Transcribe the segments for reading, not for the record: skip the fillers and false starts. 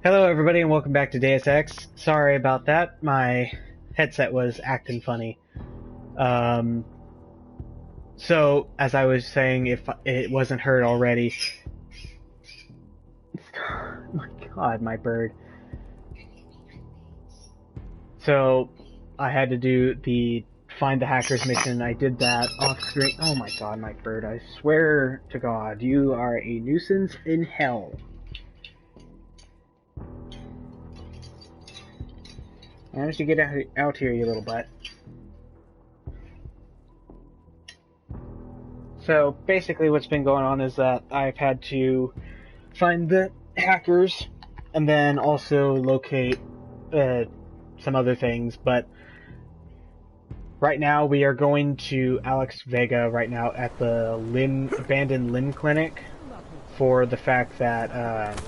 Hello, everybody, and welcome back to Deus Ex. Sorry about that. My headset was acting funny. Um, so, as I was saying, if it wasn't heard already... My god, my bird. So, I had to do the Find the Hackers mission. I did that off screen. Oh my god, my bird. I swear to God, you are a nuisance in hell. Why don't you get out here, you little butt? So basically what's been going on is that I've had to find the hackers and then also locate some other things, but right now we are going to Alex Vega right now at the abandoned limb clinic for the fact that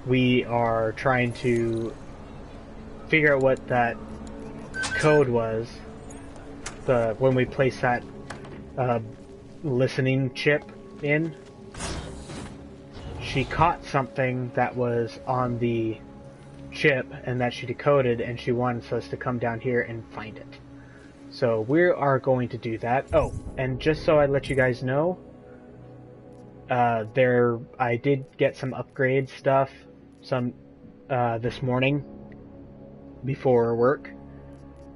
we are trying to figure out what that code was when we placed that listening chip in. She caught something that was on the chip and that she decoded, and she wants us to come down here and find it. So we are going to do that. Oh, and just so I let you guys know, I did get some upgrade stuff this morning before work.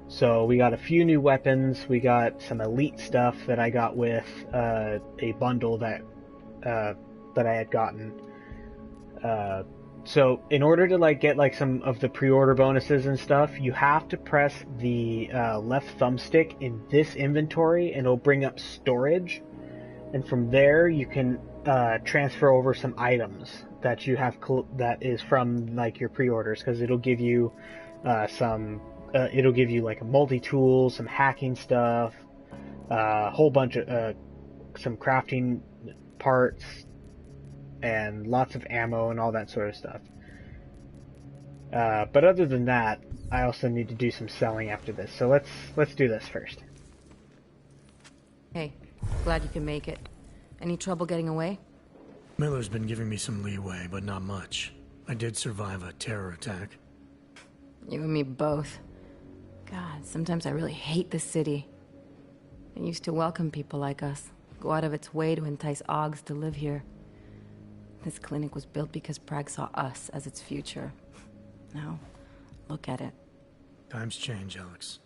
So we got a few new weapons. We got some elite stuff that I got with a bundle that I had gotten. So in order to get some of the pre-order bonuses and stuff, you have to press the left thumbstick in this inventory, and it'll bring up storage. And from there, you can transfer over some items that you have that is from your pre-orders, because it'll give you it'll give you a multi-tool, some hacking stuff, a whole bunch of some crafting parts, and lots of ammo and all that sort of stuff. But other than that, I also need to do some selling after this. So let's do this first. Hey, glad you can make it. Any trouble getting away? Miller's been giving me some leeway, but not much. I did survive a terror attack. You and me both. God, sometimes I really hate this city. It used to welcome people like us, go out of its way to entice Augs to live here. This clinic was built because Prague saw us as its future. Now, look at it. Times change, Alex.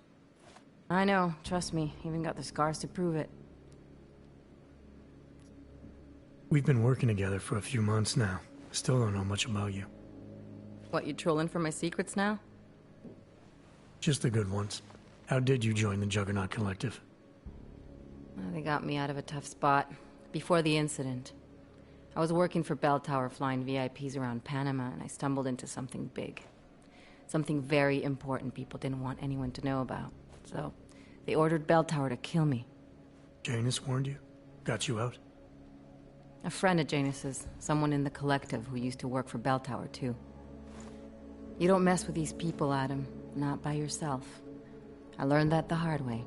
I know, trust me. Even got the scars to prove it. We've been working together for a few months now. Still don't know much about you. What, you trolling for my secrets now? Just the good ones. How did you join the Juggernaut Collective? Well, they got me out of a tough spot. Before the incident. I was working for Bell Tower flying VIPs around Panama, and I stumbled into something big. Something very important people didn't want anyone to know about. So, they ordered Bell Tower to kill me. Janus warned you? Got you out? A friend of Janus's, someone in the collective who used to work for Bell Tower too. You don't mess with these people, Adam. Not by yourself. I learned that the hard way.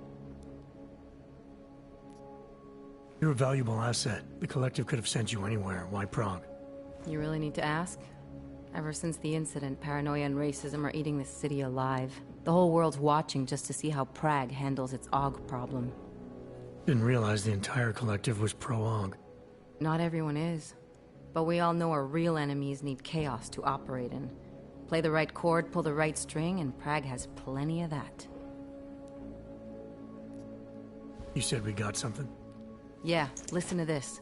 You're a valuable asset. The collective could have sent you anywhere. Why Prague? You really need to ask? Ever since the incident, paranoia and racism are eating this city alive. The whole world's watching just to see how Prague handles its AUG problem. Didn't realize the entire collective was pro-AUG. Not everyone is. But we all know our real enemies need chaos to operate in. Play the right chord, pull the right string, and Prague has plenty of that. You said we got something? Yeah, listen to this.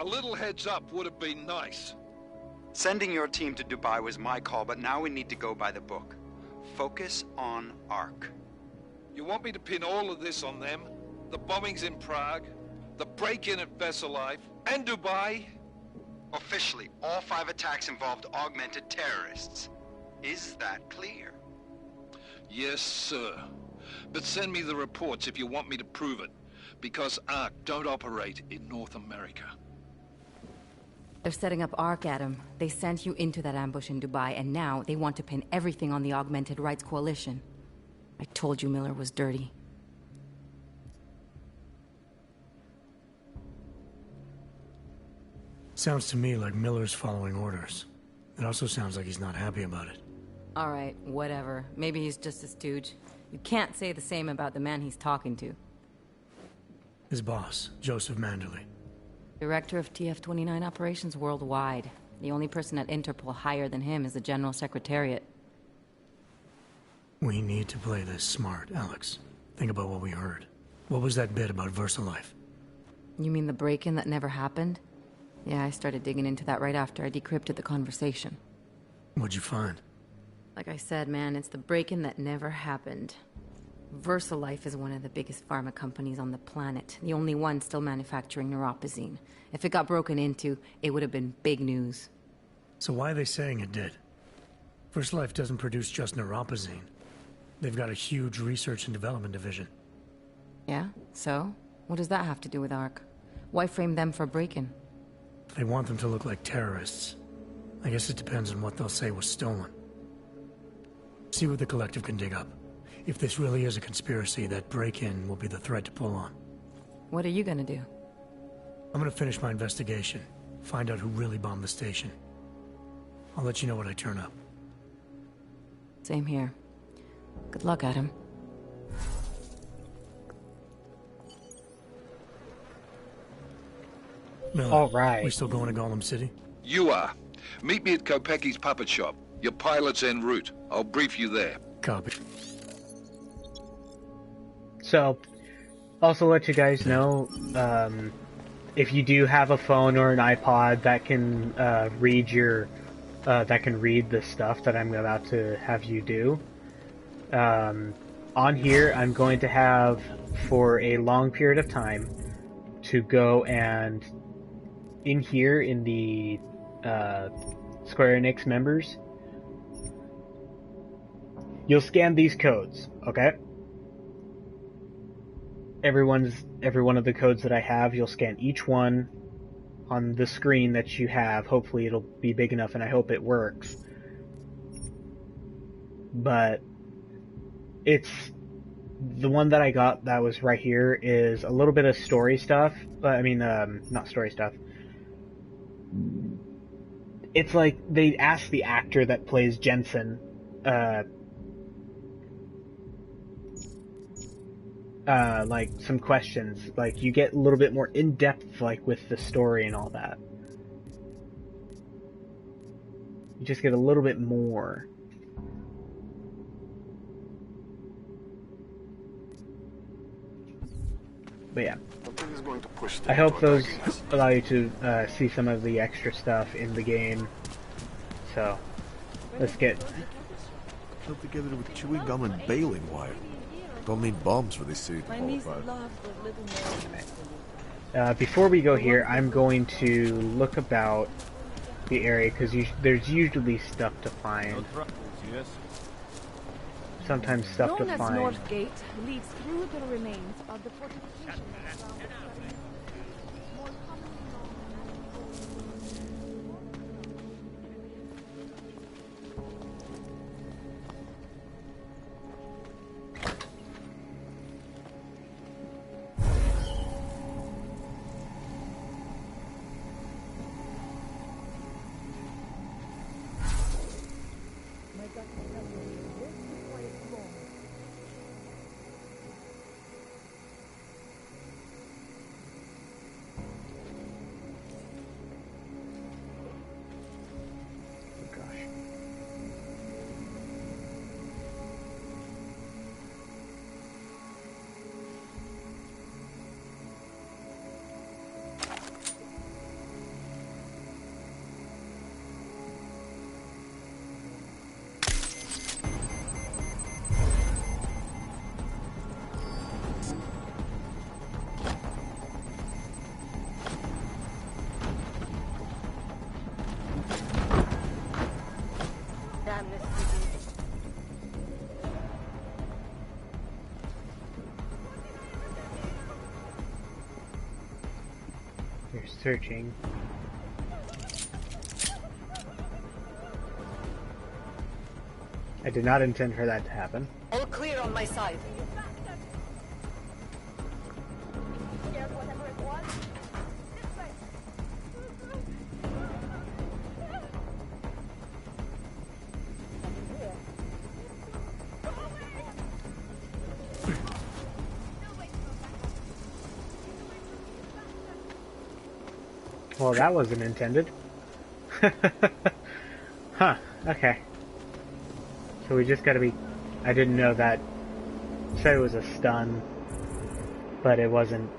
A little heads up would have been nice. Sending your team to Dubai was my call, but now we need to go by the book. Focus on ARC. You want me to pin all of this on them? The bombings in Prague, the break-in at Veselov, and Dubai? Officially, all 5 attacks involved augmented terrorists. Is that clear? Yes, sir. But send me the reports if you want me to prove it, because ARC don't operate in North America. They're setting up ARC, Adam. They sent you into that ambush in Dubai, and now they want to pin everything on the Augmented Rights Coalition. I told you Miller was dirty. Sounds to me like Miller's following orders. It also sounds like he's not happy about it. Alright, whatever. Maybe he's just a stooge. You can't say the same about the man he's talking to. His boss, Joseph Manderley. Director of TF-29 operations worldwide. The only person at Interpol higher than him is the General Secretariat. We need to play this smart, Alex. Think about what we heard. What was that bit about VersaLife? You mean the break-in that never happened? Yeah, I started digging into that right after I decrypted the conversation. What'd you find? Like I said, man, it's the break-in that never happened. VersaLife is one of the biggest pharma companies on the planet. The only one still manufacturing neuropozyne. If it got broken into, it would have been big news. So why are they saying it did? VersaLife doesn't produce just neuropozyne. They've got a huge research and development division. Yeah? So? What does that have to do with ARC? Why frame them for break-in? They want them to look like terrorists. I guess it depends on what they'll say was stolen. See what the Collective can dig up. If this really is a conspiracy, that break-in will be the thread to pull on. What are you gonna do? I'm gonna finish my investigation. Find out who really bombed the station. I'll let you know when I turn up. Same here. Good luck, Adam. Miller, All right. we still going to Gollum City? You are. Meet me at Kopecki's puppet shop. Your pilot's en route. I'll brief you there. Copy. So, also let you guys know, if you do have a phone or an iPod that can read the stuff that I'm about to have you do, on here I'm going to have, for a long period of time, to go and in here in the Square Enix members, you'll scan these codes, okay? Every one of the codes that I have, you'll scan each one on the screen that you have. Hopefully it'll be big enough, and I hope it works. But it's the one that I got that was right here is a little bit of story stuff. I mean, not story stuff. It's like they asked the actor that plays Jensen, like some questions. Like you get a little bit more in depth, like with the story and all that. You just get a little bit more. But yeah, I hope those allow you to see some of the extra stuff in the game. So, let's get... Held together with chewing gum and baling wire. Don't need bombs for this city to fall apart. Before we go here, I'm going to look about the area, because there's usually stuff to find. Sometimes stuff to find. North Gate leads through the remains of the fortifications. You're searching. I did not intend for that to happen. All clear on my side. Well, that wasn't intended. Huh, okay. So we just gotta be... I didn't know that... Said it was a stun, but it wasn't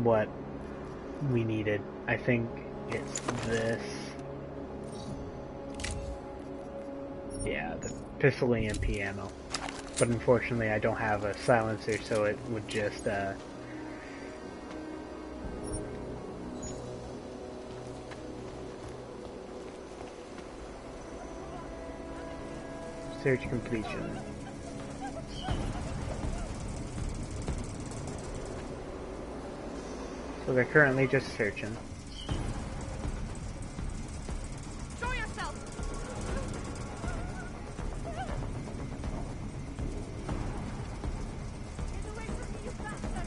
what we needed. I think it's this. Yeah, the pistol EMP ammo. But unfortunately I don't have a silencer, so it would just, search completion. So they're currently just searching. Show yourself! Get away from me, you bastard!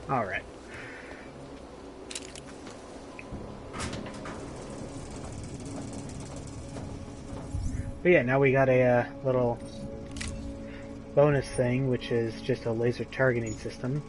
Alright. But yeah, now we got a little bonus thing, which is just a laser targeting system.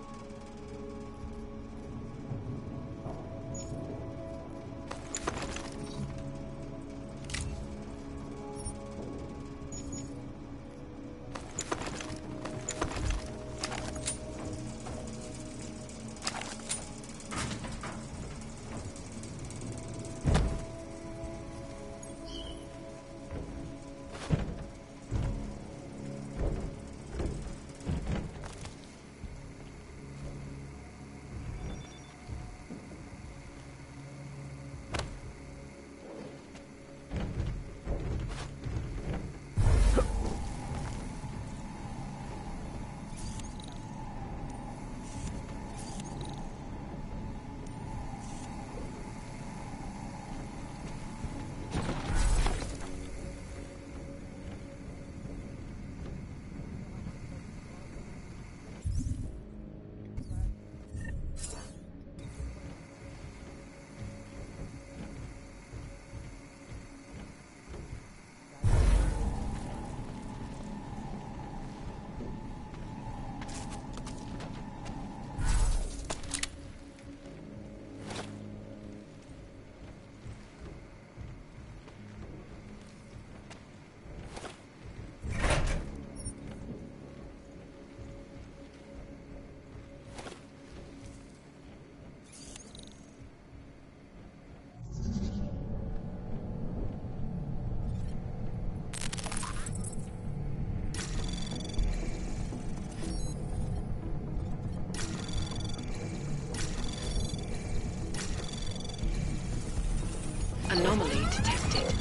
Anomaly detected.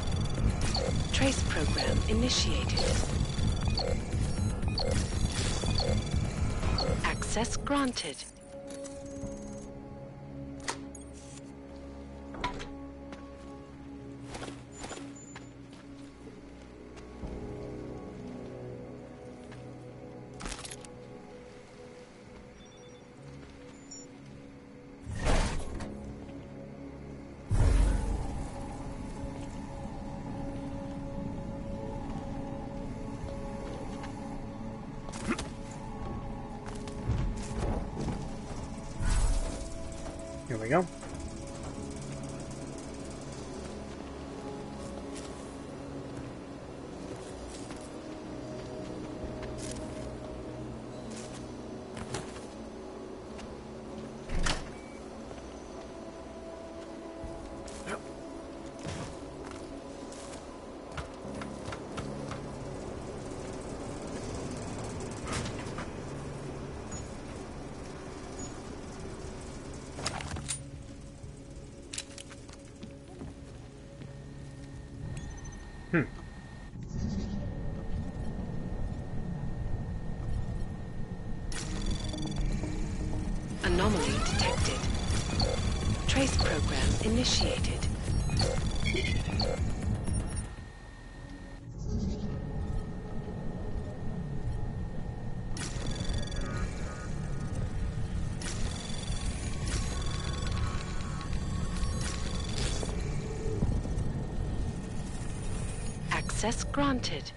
Trace program initiated. Access granted. Here we go. Anomaly detected. Trace program initiated. Access granted.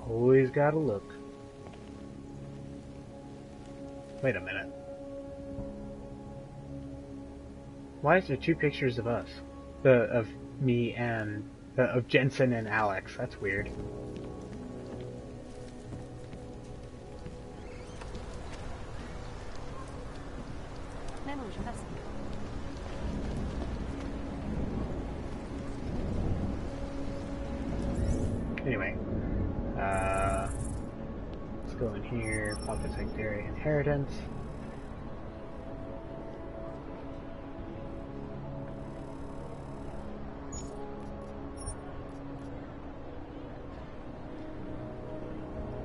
Always gotta look. Wait a minute. Why is there two pictures of us? Of me and of Jensen and Alex. That's weird. Anyway, let's go in here. Pop the secondary inheritance.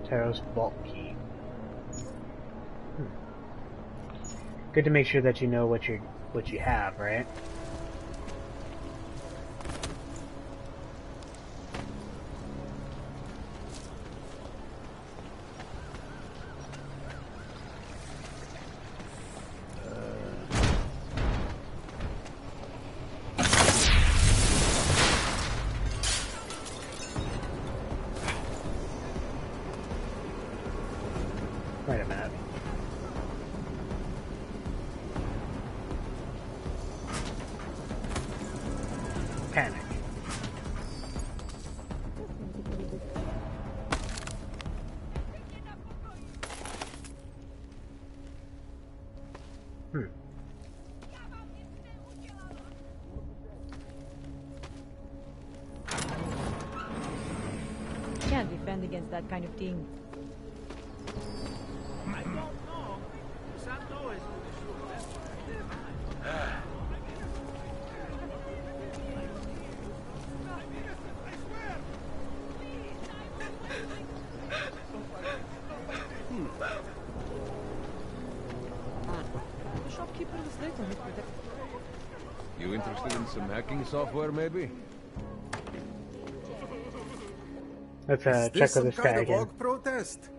Taros vault key. Good to make sure that you know what you have, right? Wait a minute. Panic. Can't defend against that kind of thing. You interested in some hacking software, maybe? Let's check with this guy again. Protest?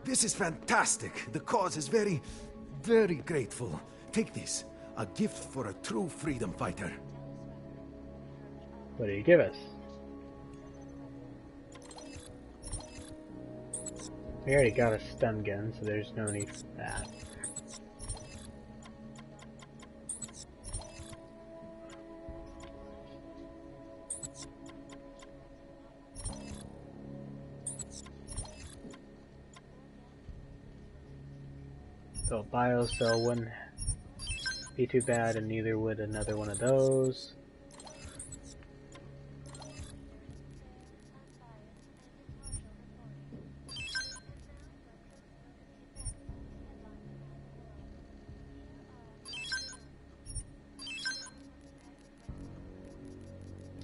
This is fantastic. The cause is very, very grateful. Take this. A gift for a true freedom fighter. What do you give us? We already got a stun gun, so there's no need for that. So biocell wouldn't be too bad, and neither would another one of those.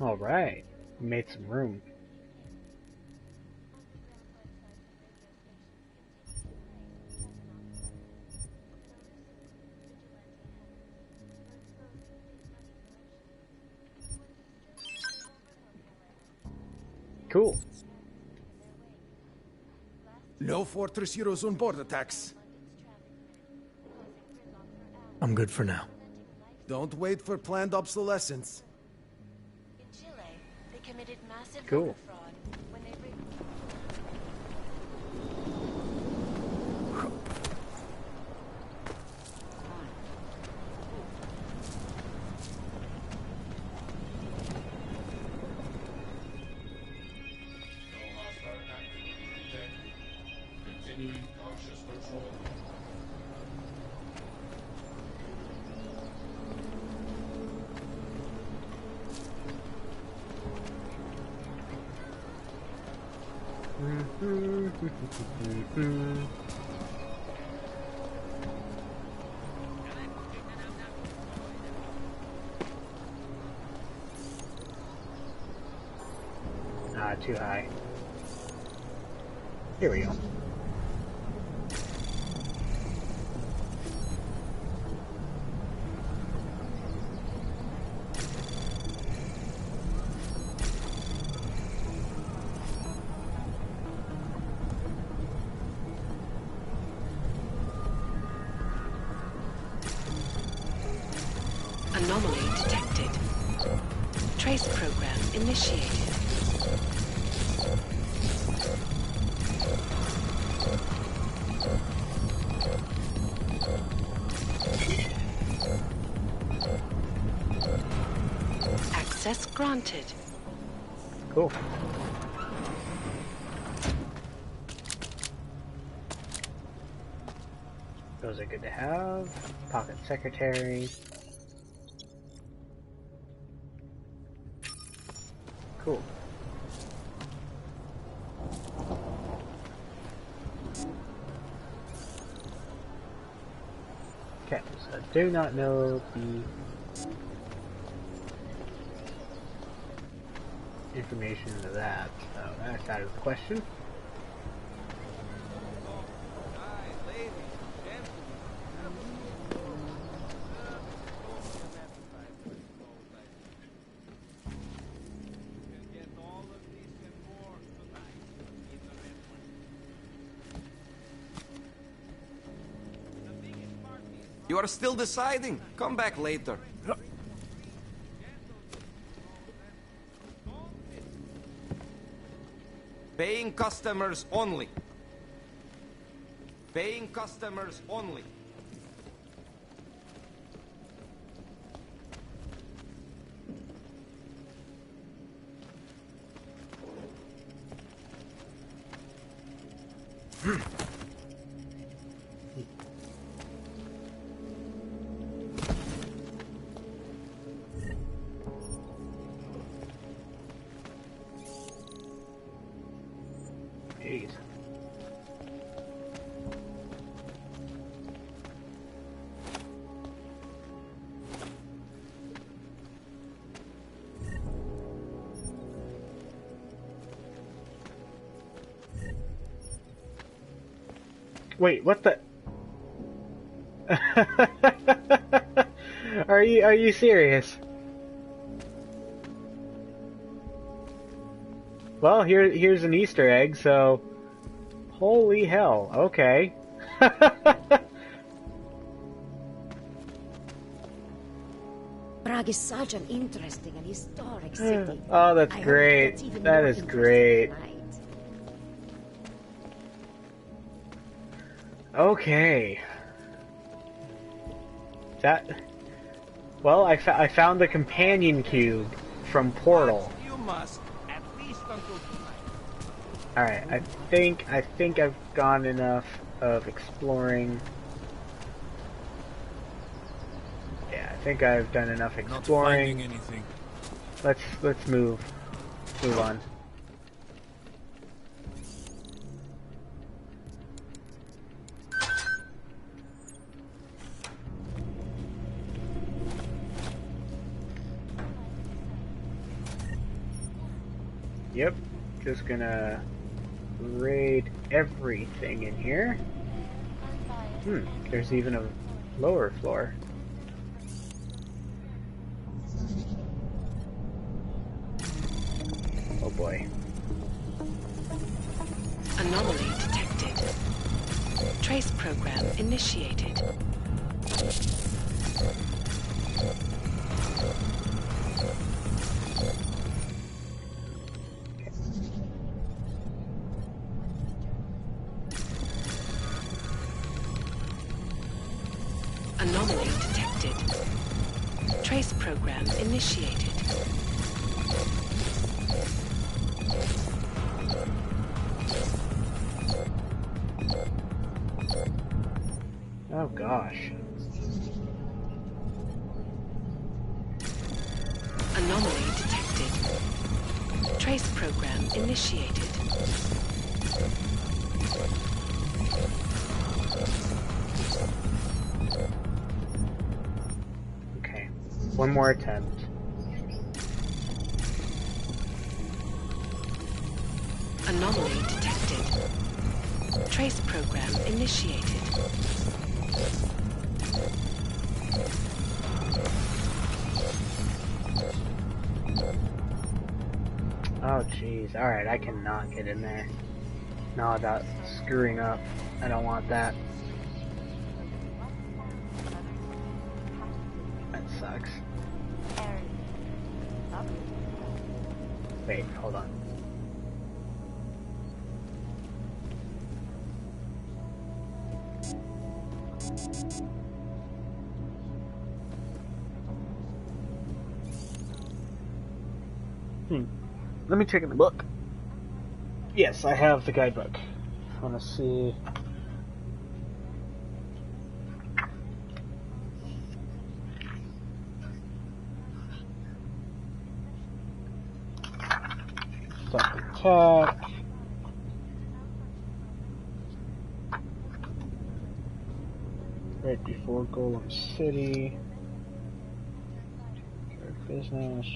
All right, we made some room. Cool. No Fortress Eurozone board attacks. I'm good for now. Don't wait for planned obsolescence. In Chile, they committed massive Cool. voter fraud when they Ah, too high. Here we go. Anomaly detected. Trace program initiated. Access granted. Cool. Those are good to have. Pocket secretary. Cool. Okay, so I do not know the information to that, so that's out of the question. You are still deciding? Come back later. Paying customers only. Paying customers only. Jeez. Wait, what the? Are you serious? Well, here's an Easter egg, so holy hell, okay. Prague is such an interesting and historic city. Oh, that's great. That is great. Okay. Well, I found the companion cube from Portal. You must at least until tonight. Alright, I think I've gone enough of exploring. Yeah, I think I've done enough exploring. Not finding anything. Let's move on. Yep, just gonna raid everything in here. There's even a lower floor. Oh boy. Anomaly detected. Trace program initiated. Anomaly detected. Trace program initiated. Oh gosh. Anomaly detected. Trace program initiated. Okay. One more attempt. Anomaly detected. Trace program initiated. Oh jeez. Alright, I cannot get in there. No, without screwing up. I don't want that. That sucks. Wait, hold on. Let me check in the book. Yes, I have the guidebook. I want to see. Stop attack. Right before Golem City. Business.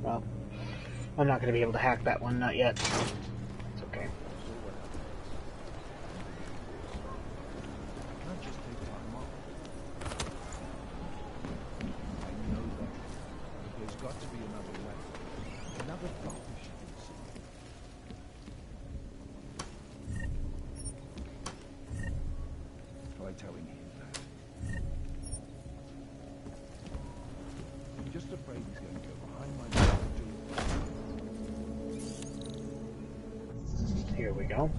Well, I'm not going to be able to hack that one, not yet. It's okay. There's got to be another way. Another partnership. Try telling him that. I'm just afraid he's going to go behind my back and do. Here we go.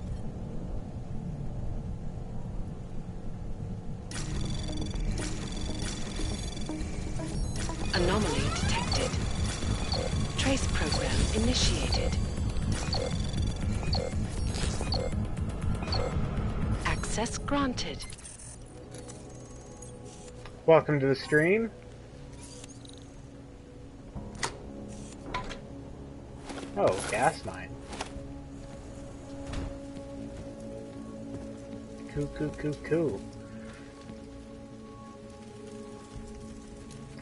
Anomaly detected. Trace program initiated. Access granted. Welcome to the stream. Oh, gas mine. Cool.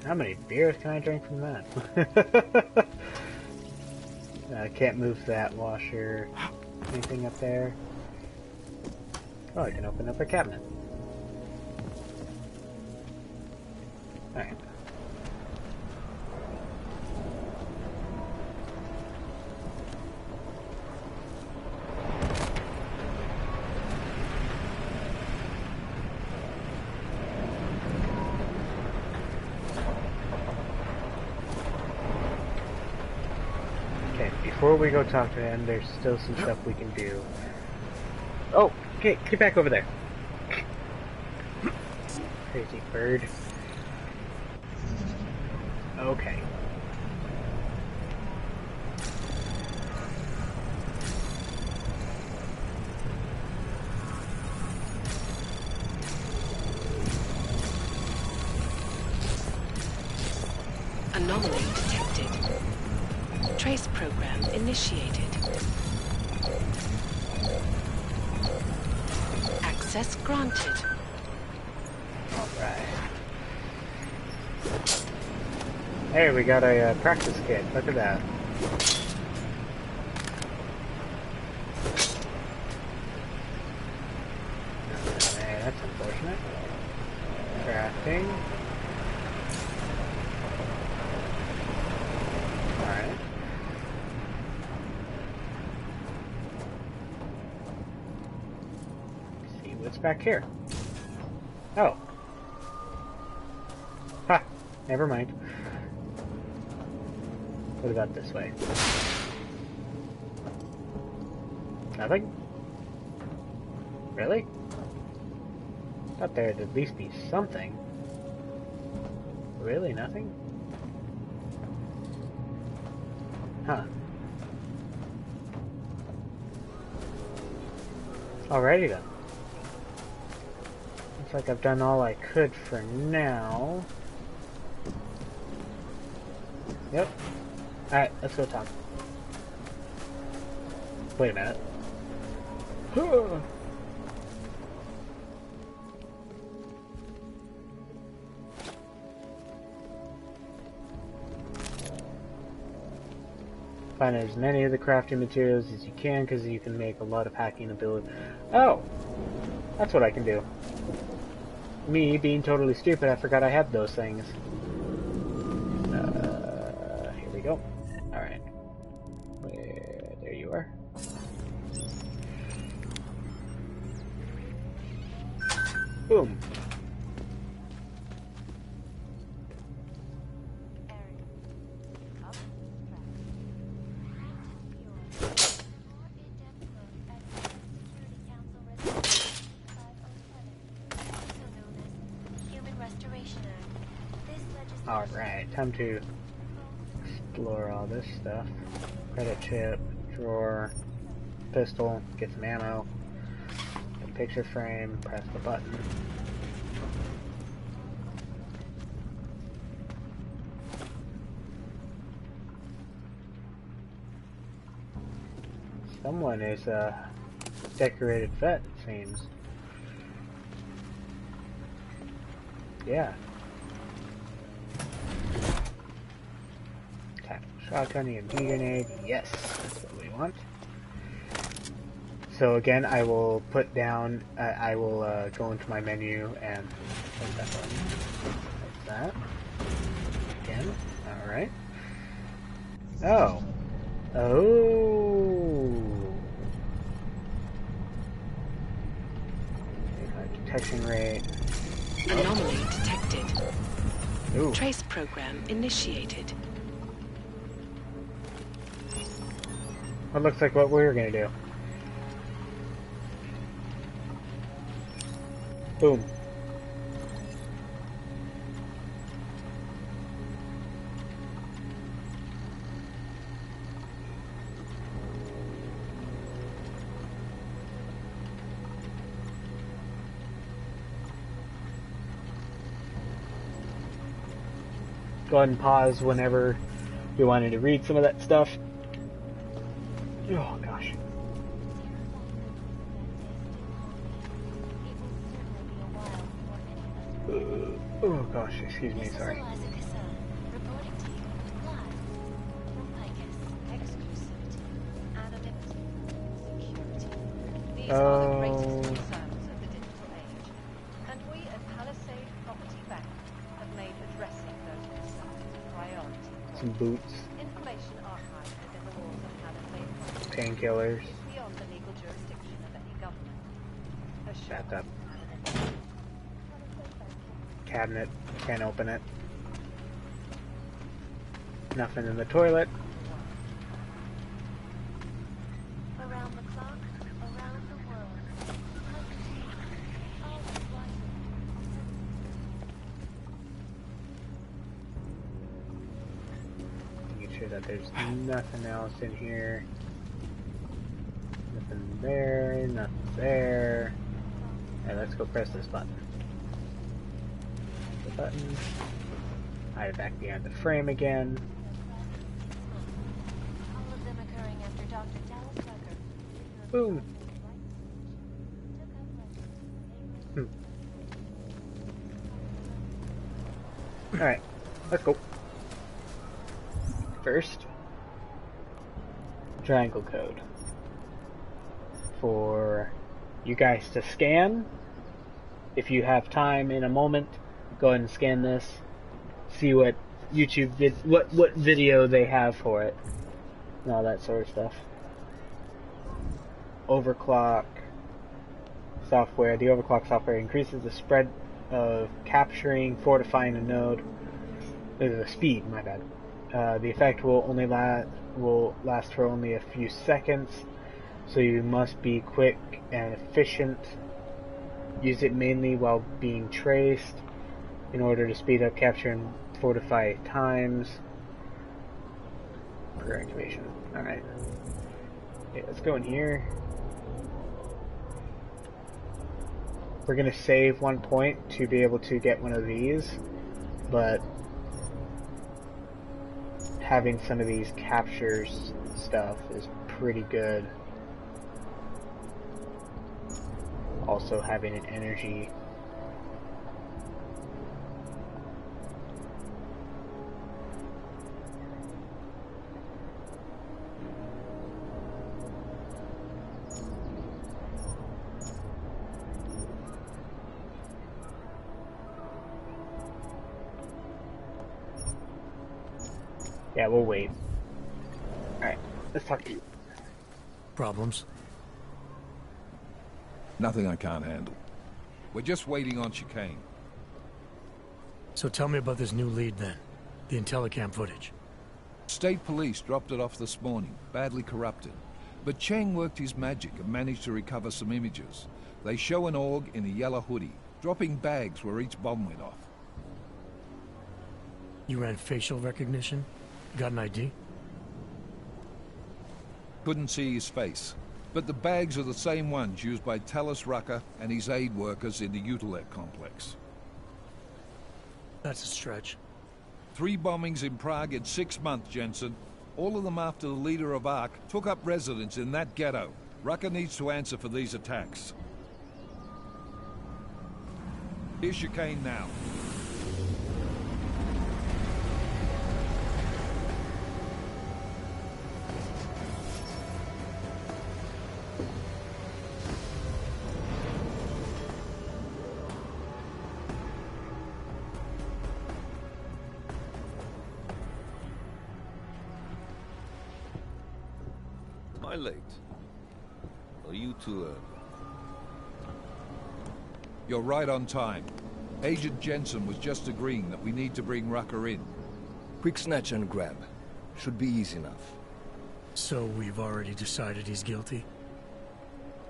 How many beers can I drink from that? I can't move that washer. Anything up there? Oh, I can open up a cabinet. Alright. Before we go talk to him, there's still some stuff we can do. Oh, okay, get back over there. Crazy bird. Okay. Anomaly detected. Trace program initiated. Access granted. Alright. Hey, we got a practice kit. Look at that. Hey, that's unfortunate. Crafting. Alright. See what's back here. Oh. Ha! Never mind. What about this way? Nothing? Really? Thought there'd at least be something. Really? Nothing? Huh. Alrighty then. Looks like I've done all I could for now. Yep. Alright, let's go talk. Wait a minute. Find as many of the crafting materials as you can, because you can make a lot of hacking ability. Oh! That's what I can do. Me, being totally stupid, I forgot I had those things. Here we go. Alright. There you are. Boom. Alright, time to explore all this stuff. Credit chip, drawer, pistol, get some ammo, a picture frame, press the button. Someone is a decorated vet, it seems. Yeah. Shotgun and D grenade, yes, that's what we want. So again, I will put down, I will go into my menu and press that button, like that. Again, alright. Oh. Oh. Detection rate. Anomaly detected. Ooh. Trace program initiated. That looks like what we're gonna do. Boom. Go ahead and pause whenever you wanted to read some of that stuff. Oh gosh. Oh gosh, excuse me, sorry. Oh. Some boots. Painkillers. Shut up. Cabinet. Can't open it. Nothing in the toilet. Around the clock, around the world. Making sure that there's nothing else in here. Nothing there, nothing there. Alright, let's go press this button. The button. Hide it back behind the frame again. All of them occurring after Dr. Dallas Tucker. Boom. Alright, let's go. First, triangle code. For you guys to scan. If you have time in a moment, go ahead and scan this. See what YouTube what video they have for it. And all that sort of stuff. Overclock software. The overclock software increases the spread of capturing, fortifying a node. The speed, my bad. The effect will last for only a few seconds. So you must be quick and efficient. Use it mainly while being traced in order to speed up capture and fortify times. For activation. Alright. Okay, let's go in here. We're going to save 1 point to be able to get one of these, but having some of these captures stuff is pretty good. Also having an energy. Yeah, we'll wait. Alright, let's talk to you. Problems? Nothing I can't handle. We're just waiting on chicane. So tell me about this new lead then. The Intellicam footage. State police dropped it off this morning, badly corrupted. But Cheng worked his magic and managed to recover some images. They show an org in a yellow hoodie, dropping bags where each bomb went off. You ran facial recognition? Got an ID? Couldn't see his face. But the bags are the same ones used by Talos Rucker and his aid workers in the Utilec complex. That's a stretch. 3 bombings in Prague in 6 months, Jensen. All of them after the leader of ARC took up residence in that ghetto. Rucker needs to answer for these attacks. Here's chicane now. Am I late? Are you too early? You're right on time. Agent Jensen was just agreeing that we need to bring Rucker in. Quick snatch and grab. Should be easy enough. So we've already decided he's guilty?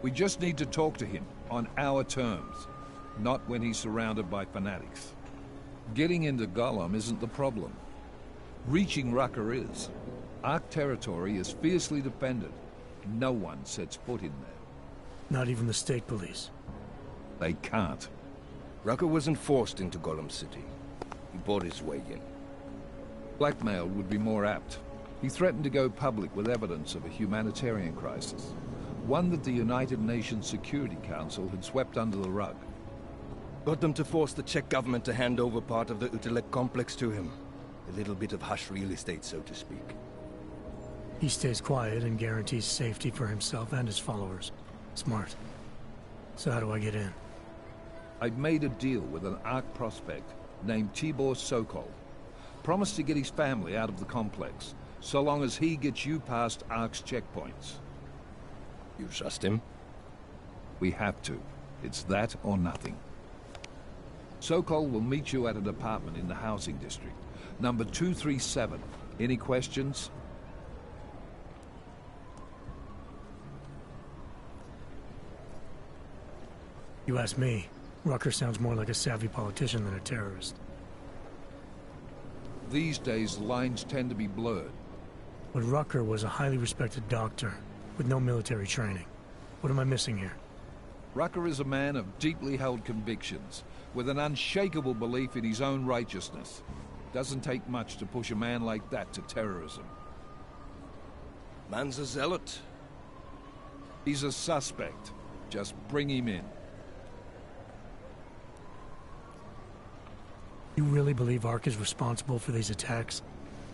We just need to talk to him on our terms, not when he's surrounded by fanatics. Getting into Gollum isn't the problem. Reaching Rucker is. Ark territory is fiercely defended. No one sets foot in there. Not even the state police? They can't. Rucker wasn't forced into Gollum City. He bought his way in. Blackmail would be more apt. He threatened to go public with evidence of a humanitarian crisis. One that the United Nations Security Council had swept under the rug. Got them to force the Czech government to hand over part of the Utilec complex to him. A little bit of hush real estate, so to speak. He stays quiet and guarantees safety for himself and his followers. Smart. So how do I get in? I'd made a deal with an ARC prospect named Tibor Sokol. Promised to get his family out of the complex, so long as he gets you past ARC's checkpoints. You trust him? We have to. It's that or nothing. Sokol will meet you at an apartment in the housing district. Number 237. Any questions? You ask me. Rucker sounds more like a savvy politician than a terrorist. These days, lines tend to be blurred. But Rucker was a highly respected doctor, with no military training. What am I missing here? Rucker is a man of deeply held convictions, with an unshakable belief in his own righteousness. Doesn't take much to push a man like that to terrorism. Man's a zealot. He's a suspect. Just bring him in. You really believe ARC is responsible for these attacks?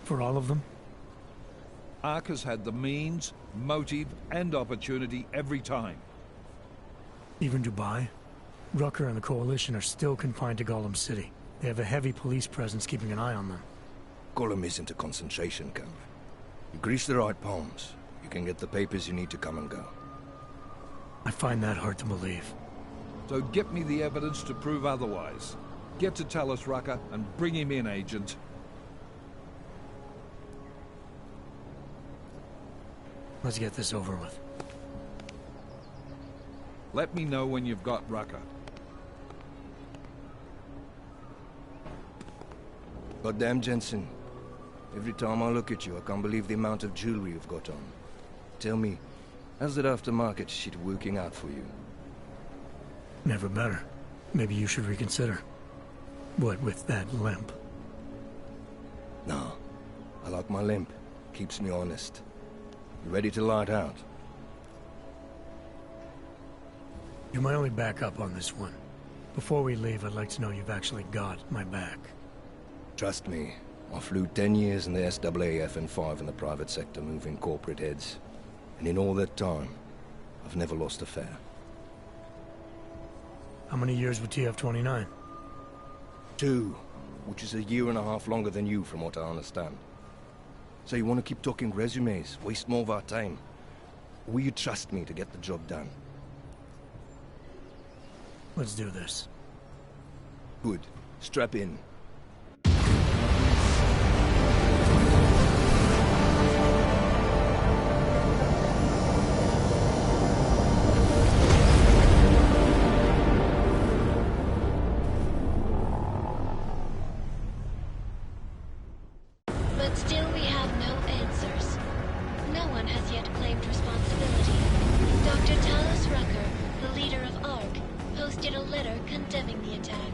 For all of them? ARC has had the means, motive, and opportunity every time. Even Dubai? Rucker and the Coalition are still confined to Gollum City. They have a heavy police presence keeping an eye on them. Gollum isn't a concentration camp. You grease the right palms, you can get the papers you need to come and go. I find that hard to believe. So get me the evidence to prove otherwise. Get to Talos Rucker and bring him in, Agent. Let's get this over with. Let me know when you've got Rucker. Goddamn, Jensen. Every time I look at you, I can't believe the amount of jewelry you've got on. Tell me, how's that aftermarket shit working out for you? Never better. Maybe you should reconsider. What with that limp? No. I like my limp. Keeps me honest. You ready to light out? You're my only backup on this one. Before we leave, I'd like to know you've actually got my back. Trust me. I flew 10 years in the SAAF and 5 in the private sector moving corporate heads. And in all that time, I've never lost a fare. How many years with TF-29? 2, which is a year and a half longer than you from what I understand. So you want to keep talking resumes, waste more of our time? Or will you trust me to get the job done? Let's do this. Good. Strap in. But still we have no answers. No one has yet claimed responsibility. Dr. Talos Rucker, the leader of ARC, posted a letter condemning the attack.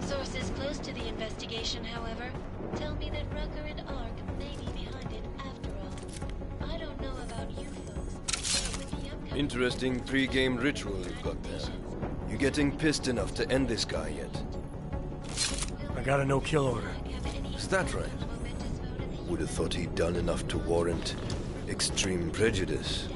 Sources close to the investigation, however, tell me that Rucker and ARC may be behind it after all. I don't know about you folks, but with the upcoming... Interesting pre-game ritual you've got there. You getting pissed enough to end this guy yet? I got a no-kill order. Is that right? Would have thought he'd done enough to warrant extreme prejudice.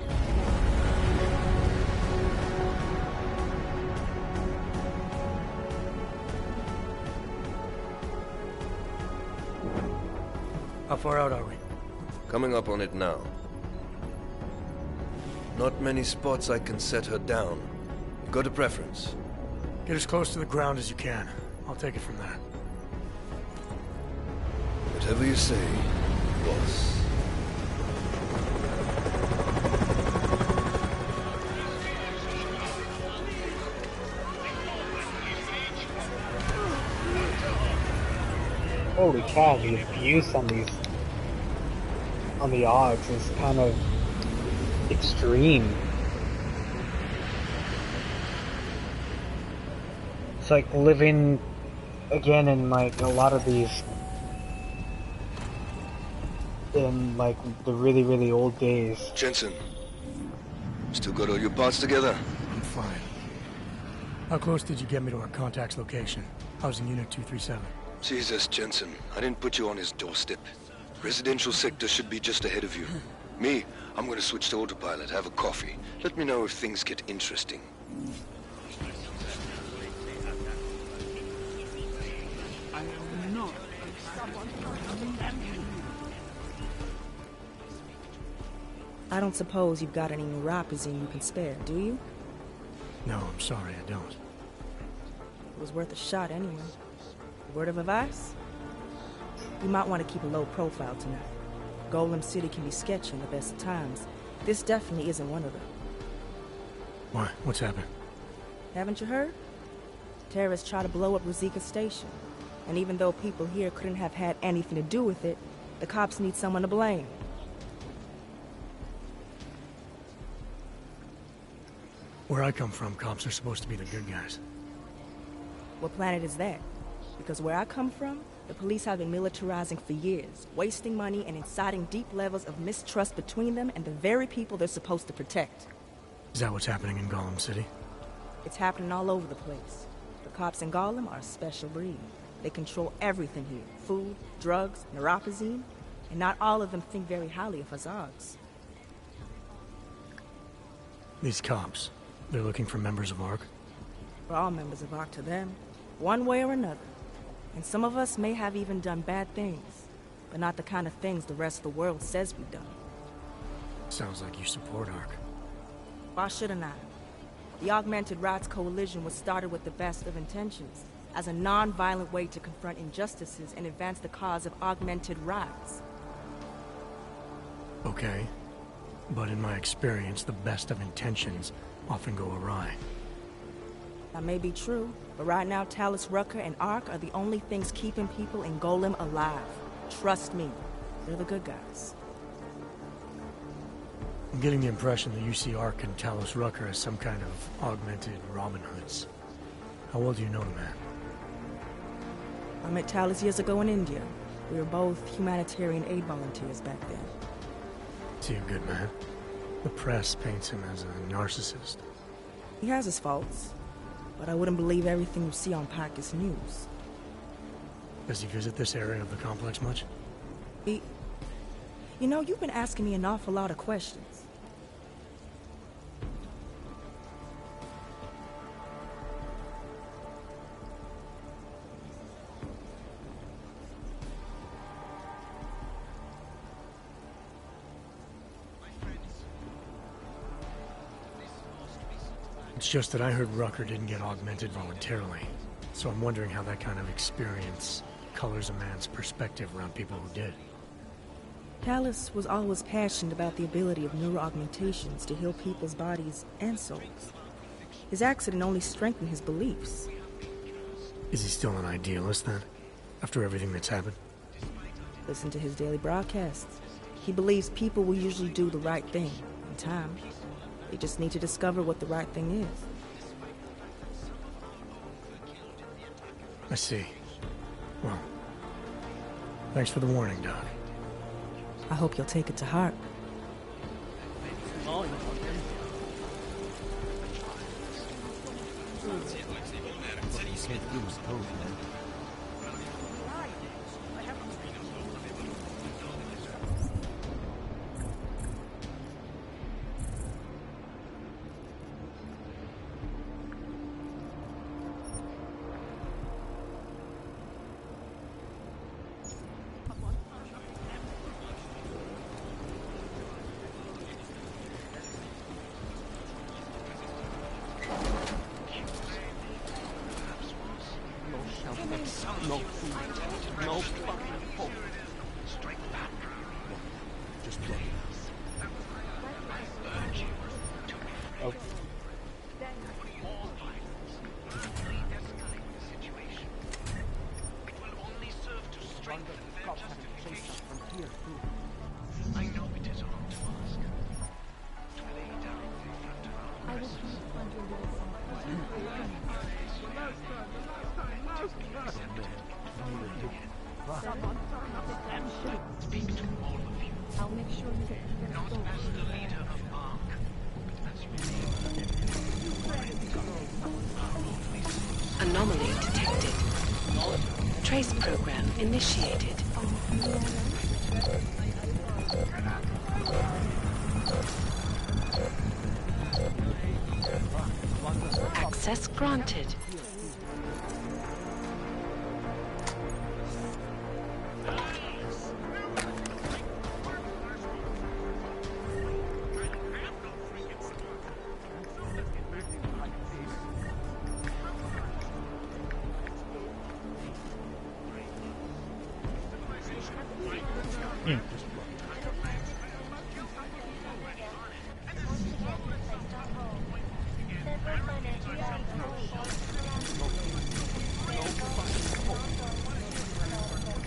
How far out are we? Coming up on it now. Not many spots I can set her down. You got a preference? Get as close to the ground as you can. I'll take it from there. Whatever you say, boss. Holy cow, the abuse on the Augs is kind of extreme. It's like living again in like a lot of these, in like the really, really old days. Jensen, still got all your parts together? I'm fine. How close did you get me to our contact's location? Housing Unit 237. Jesus, Jensen, I didn't put you on his doorstep. Residential sector should be just ahead of you. Me, I'm gonna switch to autopilot, have a coffee. Let me know if things get interesting. I don't suppose you've got any neuropathy you can spare, do you? No, I'm sorry, I don't. It was worth a shot anyway. Word of advice? You might want to keep a low profile tonight. Golem City can be sketchy in the best of times. This definitely isn't one of them. Why? What's happened? Haven't you heard? Terrorists try to blow up Ruzika Station. And even though people here couldn't have had anything to do with it, the cops need someone to blame. Where I come from, cops are supposed to be the good guys. What planet is that? Because where I come from, the police have been militarizing for years, wasting money and inciting deep levels of mistrust between them and the very people they're supposed to protect. Is that what's happening in Golem City? It's happening all over the place. The cops in Golem are a special breed. They control everything here. Food, drugs, neuropazine, and not all of them think very highly of Azogs. These cops, they're looking for members of ARC? We're all members of ARC to them, one way or another. And some of us may have even done bad things, but not the kind of things the rest of the world says we've done. Sounds like you support ARC. Why shouldn't I? The Augmented Rights Coalition was started with the best of intentions, as a non-violent way to confront injustices and advance the cause of augmented rights. Okay, but in my experience, the best of intentions often go awry. That may be true, but right now Talus Rucker and Ark are the only things keeping people in Golem alive. Trust me, they're the good guys. I'm getting the impression that you see Ark and Talus Rucker as some kind of augmented Robin Hoods. How well do you know the man? I met Talus years ago in India. We were both humanitarian aid volunteers back then. Is he a good man? The press paints him as a narcissist. He has his faults, but I wouldn't believe everything you see on Pacus News. Does he visit this area of the complex much? You know, you've been asking me an awful lot of questions. It's just that I heard Rucker didn't get augmented voluntarily, so I'm wondering how that kind of experience colors a man's perspective around people who did. Talus was always passionate about the ability of neuroaugmentations to heal people's bodies and souls. His accident only strengthened his beliefs. Is he still an idealist, then? After everything that's happened? Listen to his daily broadcasts. He believes people will usually do the right thing in time. They just need to discover what the right thing is. I see. Well, thanks for the warning, Doc. I hope you'll take it to heart. Anomaly detected. Trace program initiated. Access granted.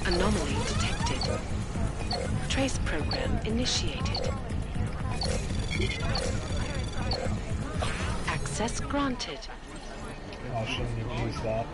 Anomaly detected. Trace program initiated. Access granted. I shouldn't have used that.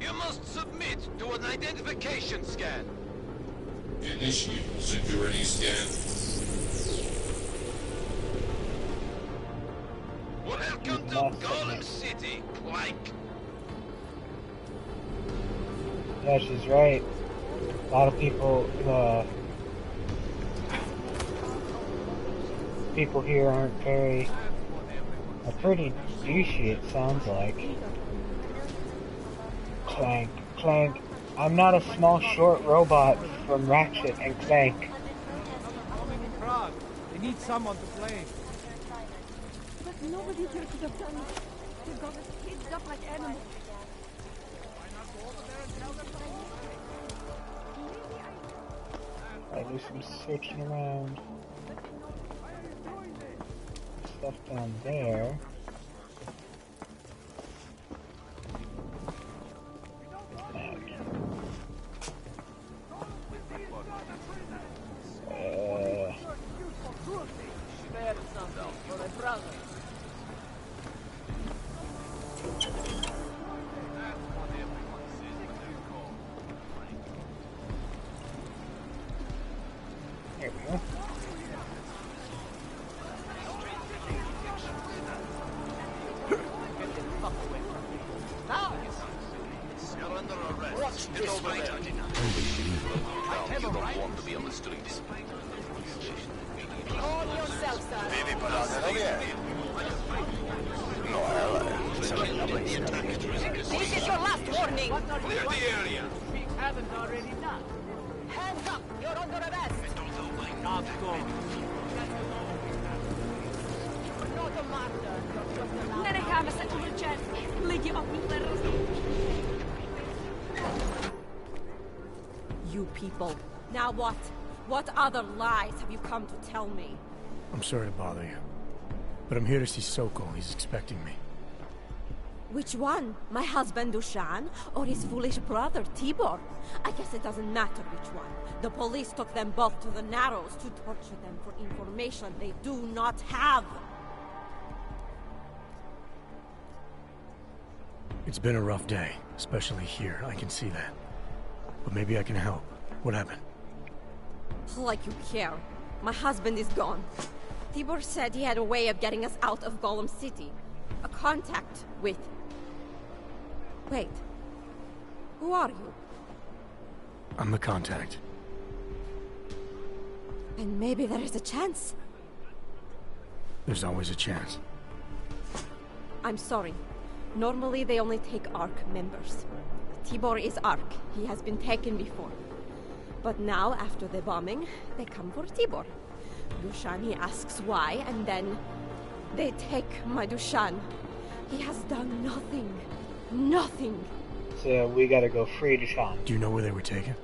You must submit to an identification scan. Initiate security scan. Welcome to Golem City, Clank. Yeah, she's right. A lot of people, people here aren't very, are pretty douchey, it sounds like. Clank, clank. I'm not a small, short robot from Ratchet and Clank. They need someone to blame. But nobody here could have done it. They got us caged up like animals. I do some searching around. Stuff down there. There we go. You're under arrest. Get over there. You don't want to be on the streets. Call yourself, sir. This is your last warning. Clear the area. We haven't already done. Hands up. You're under arrest. Not go. You're not a martyr. You're just a liar. Nerehame se uvrčen. Lidi obvykle You people. Now what? What other lies have you come to tell me? I'm sorry to bother you, but I'm here to see Sokol. He's expecting me. Which one? My husband Dushan, or his foolish brother Tibor? I guess it doesn't matter which one. The police took them both to the Narrows to torture them for information they do not have. It's been a rough day, especially here. I can see that. But maybe I can help. What happened? Like you care. My husband is gone. Tibor said he had a way of getting us out of Golem City. A contact with... Wait. Who are you? I'm the contact. And maybe there is a chance. There's always a chance. I'm sorry. Normally they only take ARC members. Tibor is ARC. He has been taken before. But now, after the bombing, they come for Tibor. Dushani asks why, and then they take my Dushan. He has done nothing. Nothing. So we gotta go free Dushan. Do you know where they were taken?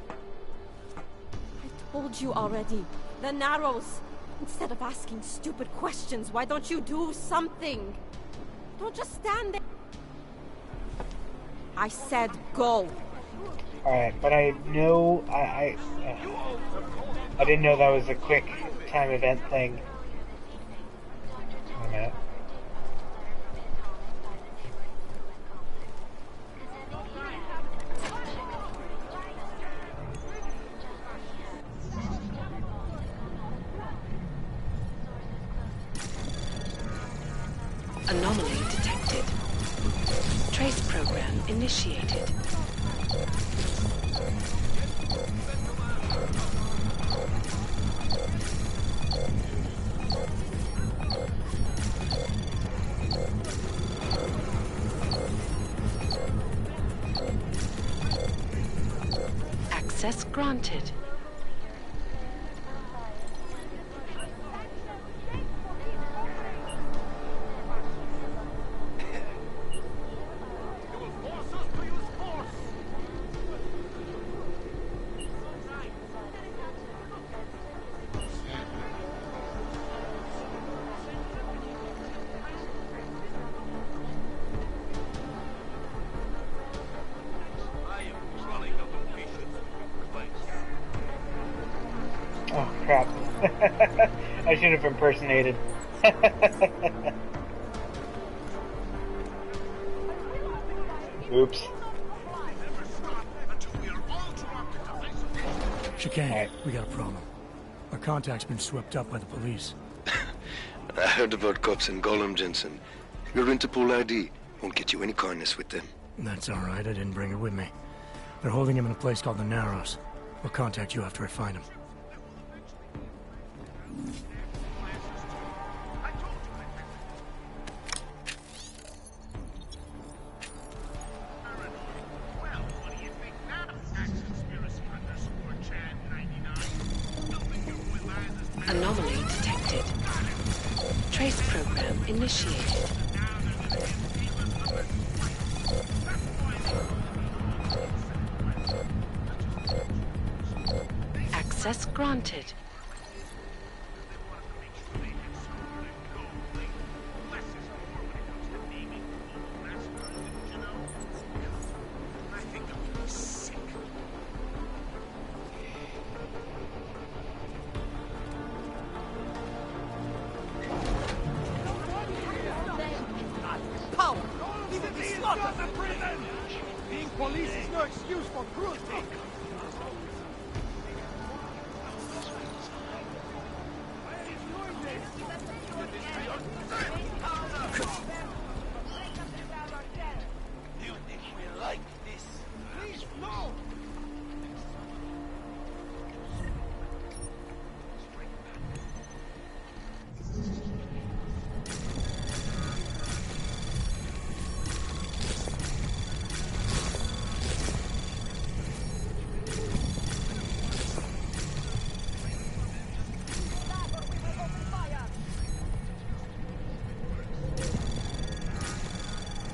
I told you already. The Narrows. Instead of asking stupid questions, why don't you do something? Don't just stand there. I said go. Alright, but I know I didn't know that was a quick time event thing. Wait a minute. Anomaly detected. Trace program initiated. Access granted. Oh crap. I should have impersonated. Oops. Chicane, right. We got a problem. Our contact's been swept up by the police. I heard about cops in Golem, Jensen. Your Interpol ID won't get you any kindness with them. That's all right. I didn't bring it with me. They're holding him in a place called the Narrows. I'll contact you after I find him. initiated. Access granted. Power! He will be slaughtered! Being police is no excuse for cruelty! You think we like this? Please, no!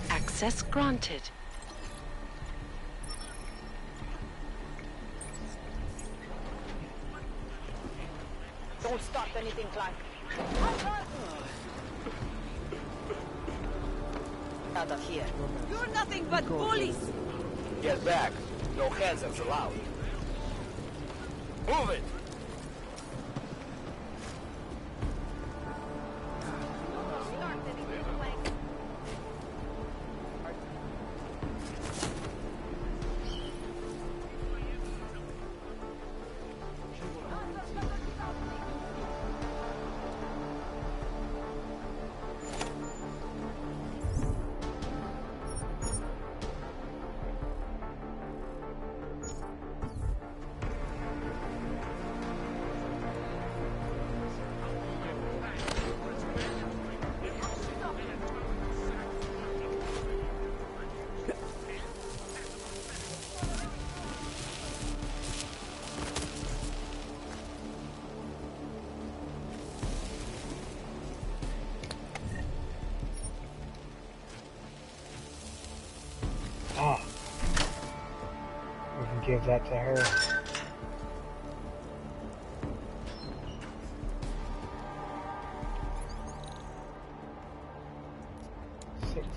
Access granted. Don't start anything, Clark. Out of here. You're nothing but bullies. Get back. No hands-ups allowed. Move it! Ah. We can give that to her. Six.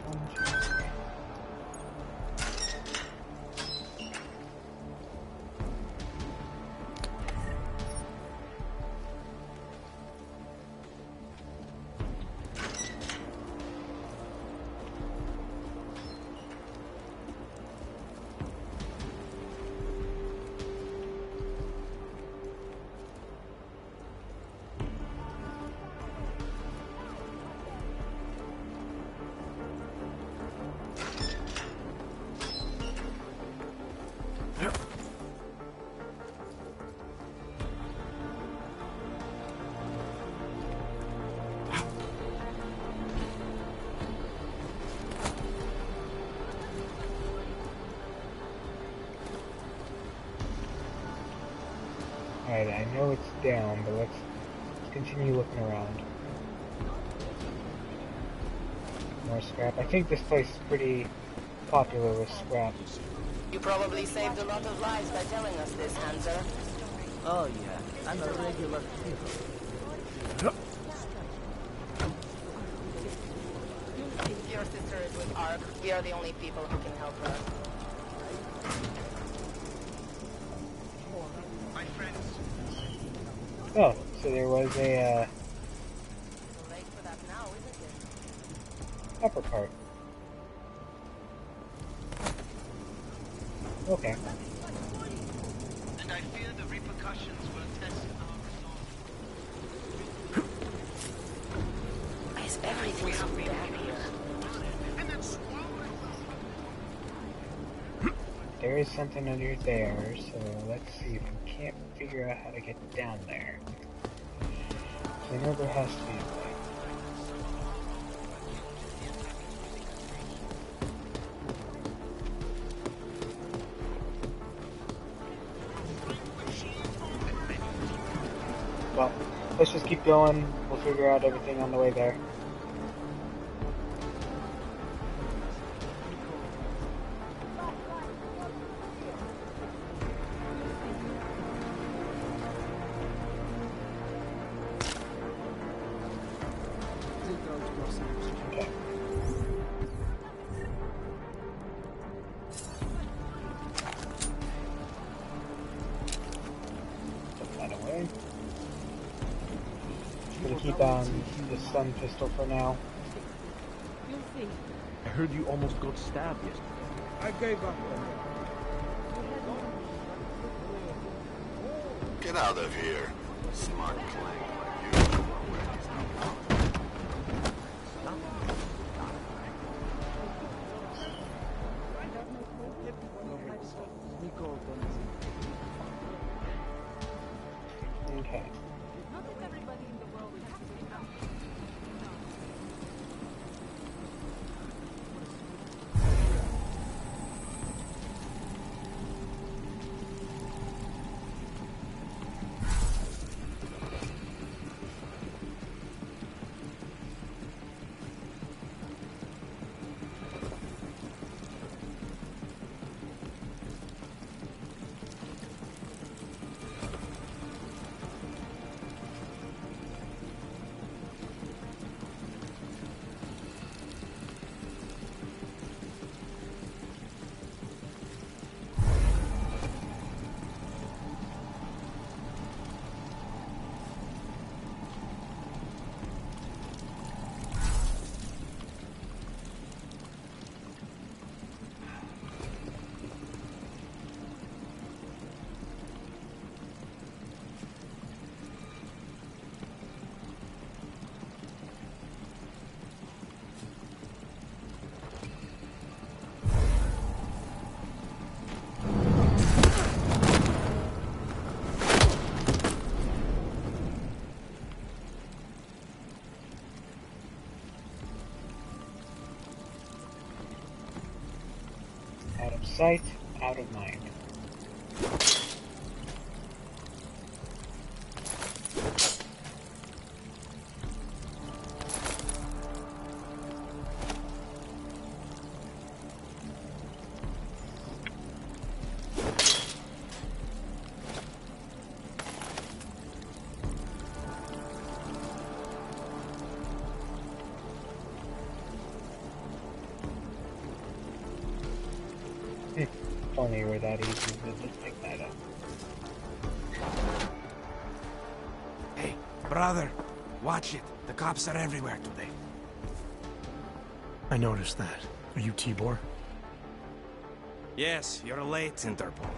1, 2, 3. Alright, I know it's down, but let's continue looking around. More scrap. I think this place is pretty popular with scrap. You probably saved a lot of lives by telling us this, Hanser. Oh yeah, I'm a regular hero. If your sister is with Ark, we are the only people who can help her. My friends. Oh, so there was a Too late for that now, isn't it? upper part. Okay. And I fear the repercussions will test our resolve. Why is everything so bad here? There is something under there, so let's see if we can't figure out how to get down there. So I know there has to be a way. Well, let's just keep going. We'll figure out everything on the way there. keep the stun pistol for now. You'll see. I heard you almost got stabbed yesterday. I gave up. Get out of here. Smart playing like you. Okay. Out of sight, out of mind. If only it were that easy to just pick that up. Hey, brother, watch it. The cops are everywhere today. I noticed that. Are you Tibor? Yes, you're late, Interpol.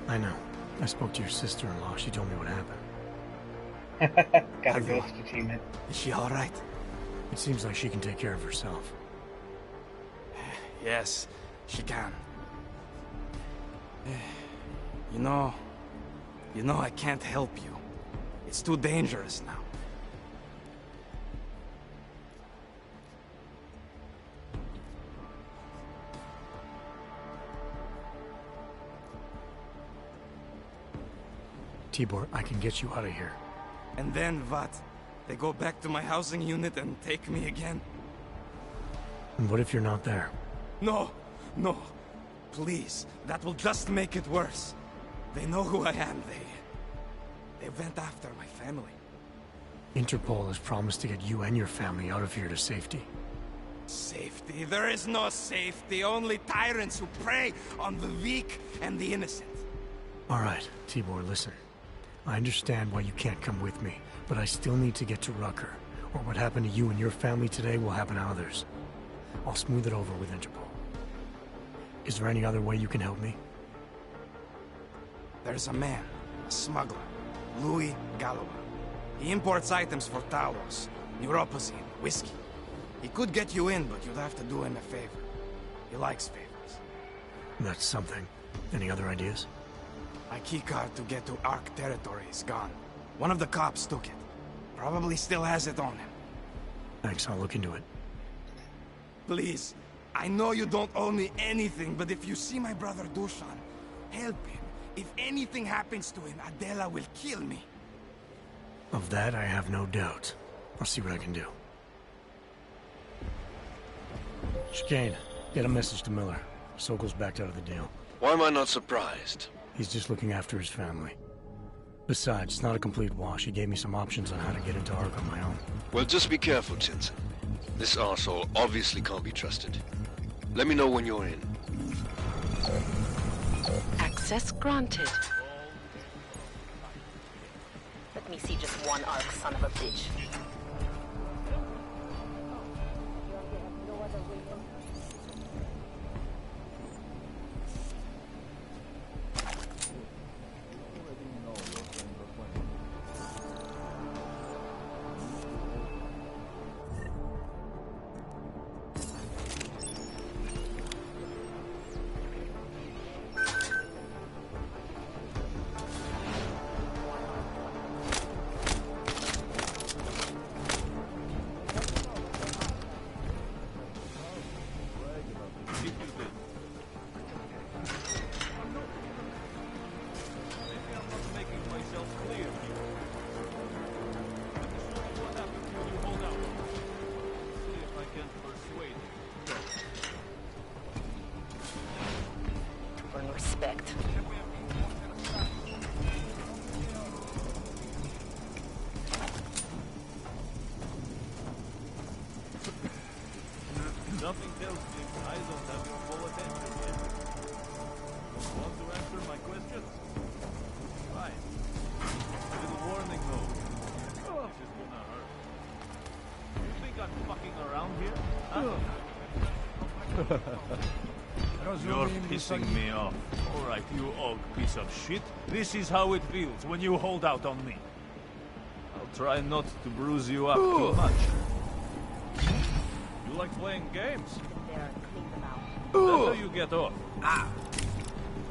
I know. I spoke to your sister-in-law. She told me what happened. Got a ghost achievement. Is she alright? It seems like she can take care of herself. Yes, she can. You know, I can't help you. It's too dangerous now. Tibor, I can get you out of here. And then what? They go back to my housing unit and take me again? And what if you're not there? No, no. Please, that will just make it worse. They know who I am. They went after my family. Interpol has promised to get you and your family out of here to safety. Safety? There is no safety. Only tyrants who prey on the weak and the innocent. All right, Tibor, listen. I understand why you can't come with me, but I still need to get to Rucker, or what happened to you and your family today will happen to others. I'll smooth it over with Interpol. Is there any other way you can help me? There's a man, a smuggler, Louis Galois. He imports items for Talos, neuropozyne, whiskey. He could get you in, but you'd have to do him a favor. He likes favors. That's something. Any other ideas? My keycard to get to Ark territory is gone. One of the cops took it. Probably still has it on him. Thanks, I'll look into it. Please, I know you don't owe me anything, but if you see my brother Dushan, help him. If anything happens to him, Adela will kill me. Of that, I have no doubt. I'll see what I can do. Chicane, get a message to Miller. Sokol's backed out of the deal. Why am I not surprised? He's just looking after his family. Besides, it's not a complete wash. He gave me some options on how to get into Ark on my own. Well, just be careful, Jensen. This arsehole obviously can't be trusted. Let me know when you're in. Access granted. Let me see just one arc, son of a bitch. Respect. Nothing tells me I don't have your full attention yet. Want to answer my questions? Fine. A little warning though. This is gonna hurt. You think I'm fucking around here? Huh? You're pissing me off. Alright, you og piece of shit. This is how it feels when you hold out on me. I'll try not to bruise you up too much. You like playing games? There, clean them out. That's how you get off.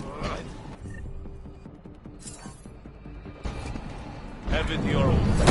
Alright. Have it your own.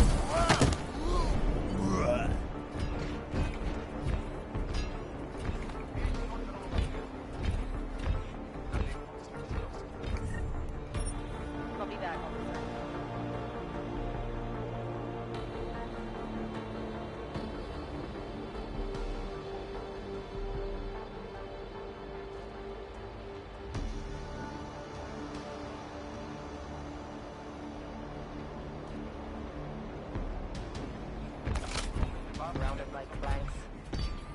Surrounded by cranks.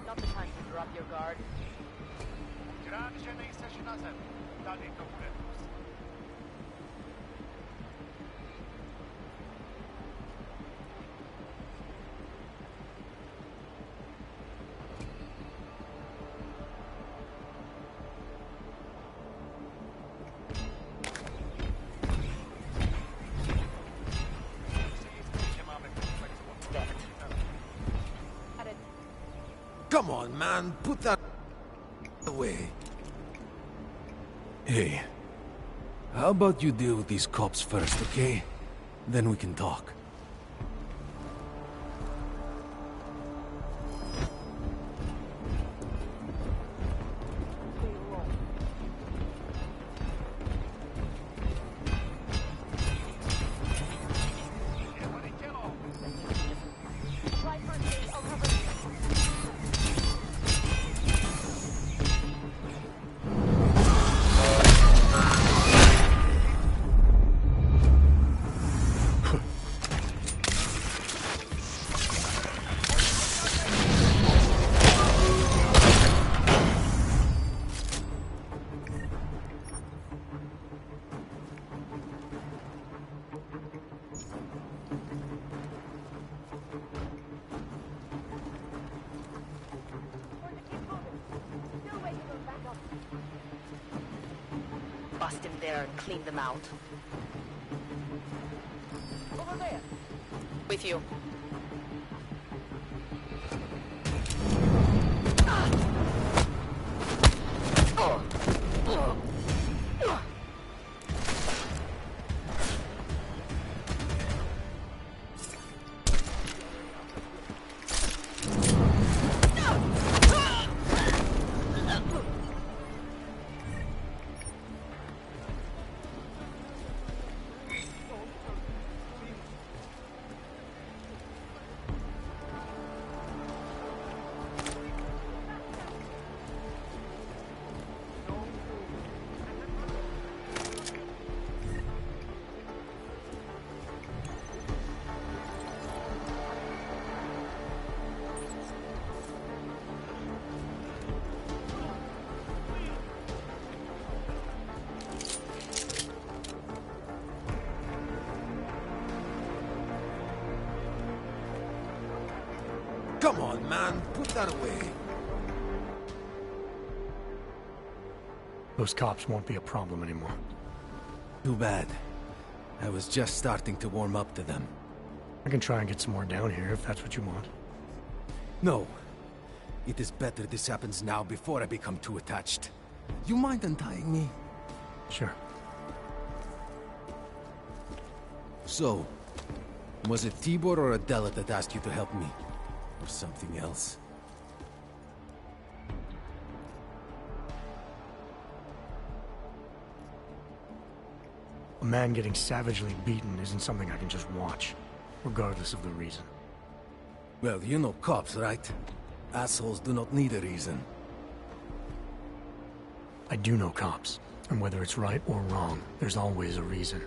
Not the time to drop your guard. Come on, man. Put that away. Hey, how about you deal with these cops first, okay? Then we can talk. Bust in there and clean them out. Over there. With you. man. Put that away. Those cops won't be a problem anymore. Too bad. I was just starting to warm up to them. I can try and get some more down here if that's what you want. No. It is better this happens now before I become too attached. You mind untying me? Sure. So, was it Tibor or Adela that asked you to help me? Or something else? A man getting savagely beaten isn't something I can just watch, regardless of the reason. Well, you know cops, right? Assholes do not need a reason. I do know cops, and whether it's right or wrong, there's always a reason.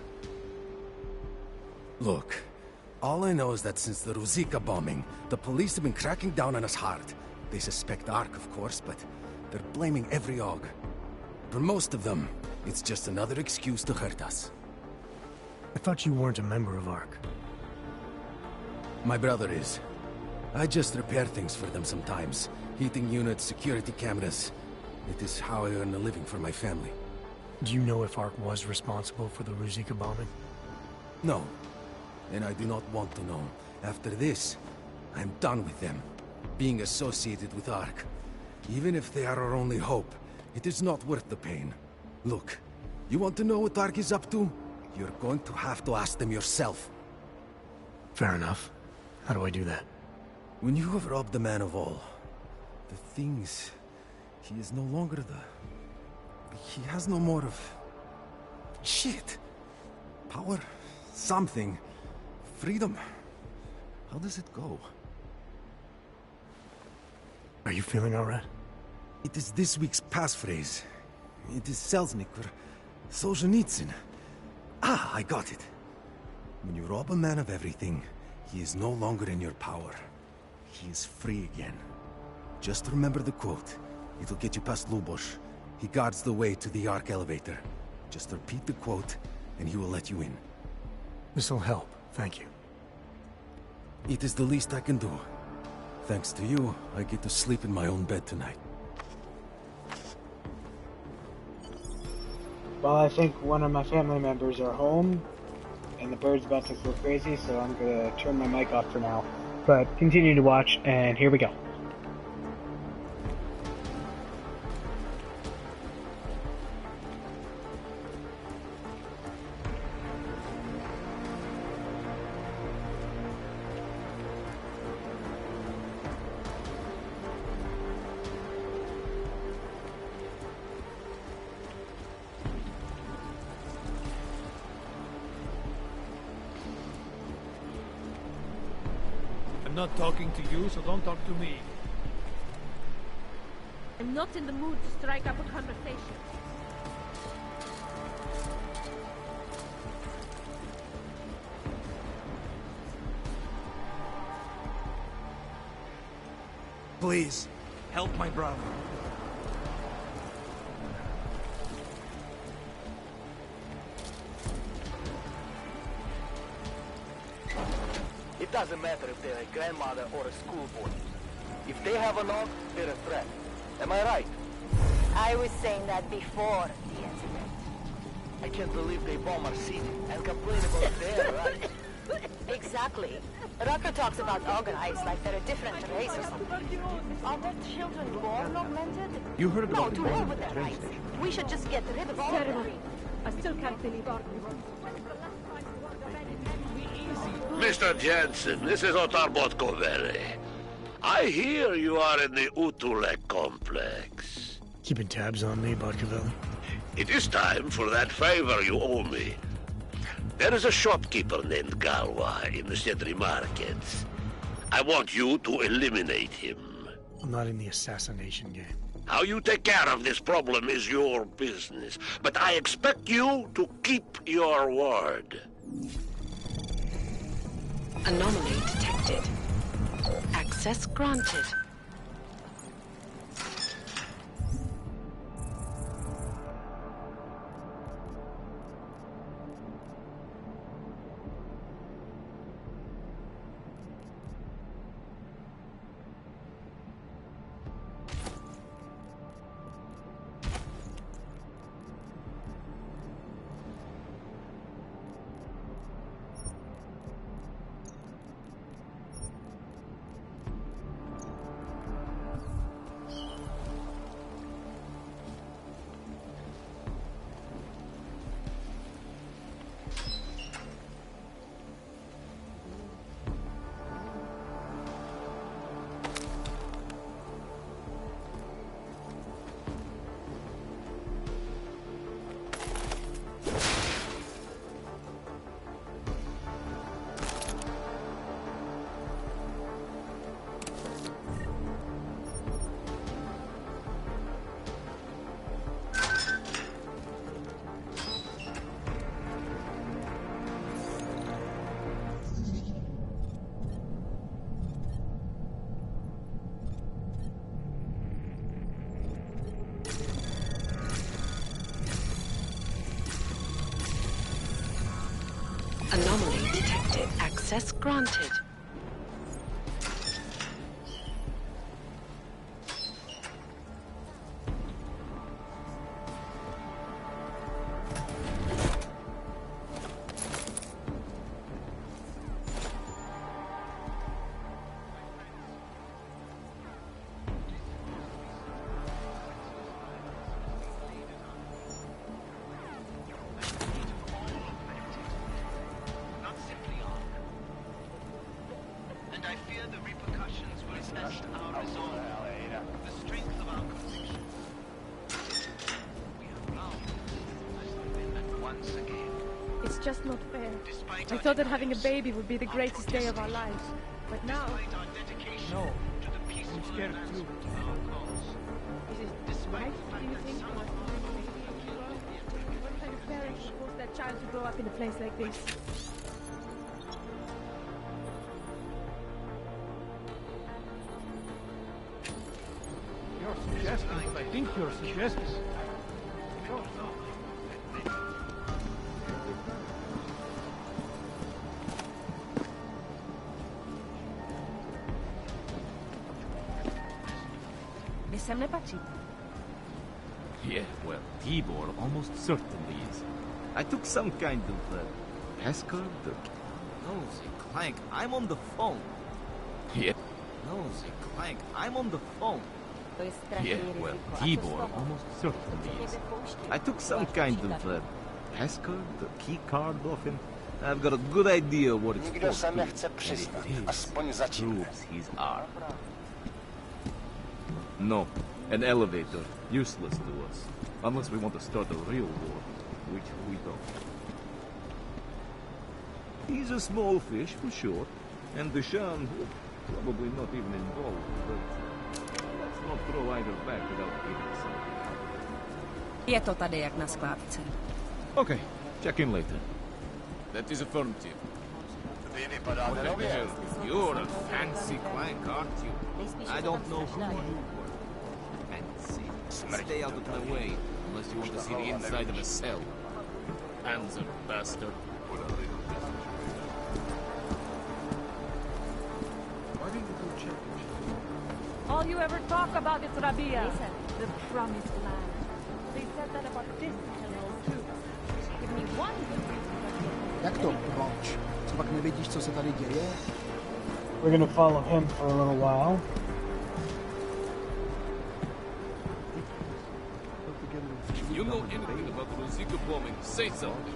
Look, all I know is that since the Ruzicka bombing, the police have been cracking down on us hard. They suspect Ark, of course, but they're blaming every AUG. For most of them, it's just another excuse to hurt us. I thought you weren't a member of Ark. My brother is. I just repair things for them sometimes. Heating units, security cameras. It is how I earn a living for my family. Do you know if Ark was responsible for the Ruzicka bombing? No. And I do not want to know. After this, I'm done with them. Being associated with Ark. Even if they are our only hope, it is not worth the pain. Look, you want to know what Ark is up to? You're going to have to ask them yourself. Fair enough. How do I do that? When you have robbed the man of all, the things... He is no longer the... He has no more of... Shit! Power? Something. Freedom. How does it go? Are you feeling alright? It is this week's passphrase. It is Selznick or Solzhenitsyn. Ah, I got it. When you rob a man of everything, he is no longer in your power. He is free again. Just remember the quote. It'll get you past Lubosh. He guards the way to the Ark elevator. Just repeat the quote, and he will let you in. This'll help, thank you. It is the least I can do. Thanks to you, I get to sleep in my own bed tonight. Well, I think one of my family members are home, and the bird's about to go crazy, so I'm gonna turn my mic off for now. But continue to watch, and here we go. I'm not talking to you, so don't talk to me. I'm not in the mood to strike up a conversation. Please, help my brother. It doesn't matter if they're a grandmother or a schoolboy. If they have a knock, they're a threat. Am I right? I was saying that before the incident. I can't believe they bomb our city and complain about their rights. Exactly. Rucker talks about organized like they're a different race or something. Are their children born augmented? You heard No, about to the hell bomb with at the their train rights. station. We should just get rid of all of Terrible. them. I still can't believe our... Mr. Jensen, this is Otar Botkovere. I hear you are in the Utulek complex. Keeping tabs on me, Botkovelli? It is time for that favor you owe me. There is a shopkeeper named Galwa in the Sedri markets. I want you to eliminate him. I'm not in the assassination game. How you take care of this problem is your business, but I expect you to keep your word. Anomaly detected. Access granted. Access granted. It's just not fair. I thought that having a baby would be the greatest day of our lives. But now... No. I'm scared too. Is it right, do you think? What kind of parent would force their child to grow up in a place like this? You're suggesting what I think you're suggesting. Yeah, well, Tibor almost certainly is. I took some kind of passcode. Nosy Clank, I'm on the phone. Yeah. Nosy Clank, I'm on the phone. Yeah, well, Tibor almost certainly is. I took some kind of passcode, key card off him. I've got a good idea what it's for. And it proves he's armed. No, an elevator. Useless to us. Unless we want to start a real war, which we don't. He's a small fish, for sure. And Deshaun, probably not even involved, but let's not throw either back without giving something. Je to tady jak na skládce. Okay, check in later. That is affirmative. What the hell? You're a fancy Clank, aren't you? I don't know who you were. Fancy. Stay out of my way, unless you want to see the inside of a cell. Panzer bastard. Why didn't you go check it? All you ever talk about is Rabia, the promised land. They said that about this hell too. Give me one good reason. Jak to proč? Co pak nevidíš, co se tady děje? We're gonna follow him for a little while. If you know anything about Rosika bombing, say something.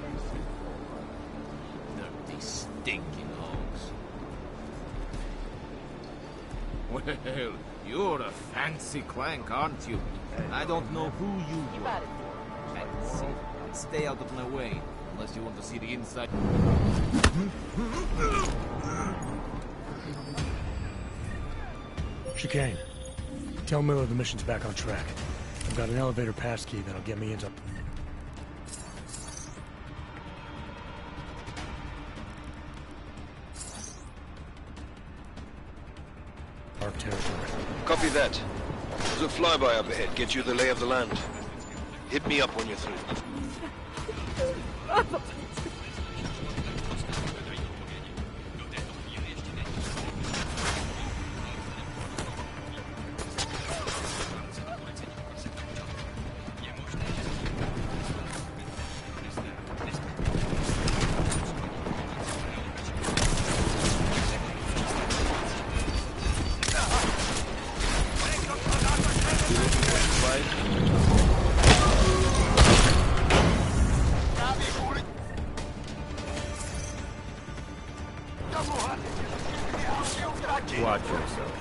Dirty, stinking hogs. Well, you're a fancy Clank, aren't you? I don't know who you are. Fancy. Stay out of my way, unless you want to see the inside. Chicane. Tell Miller the mission's back on track. I've got an elevator passkey that'll get me into... Park territory. Copy that. There's a flyby up ahead. Get you the lay of the land. Hit me up when you're through. Watch yourself.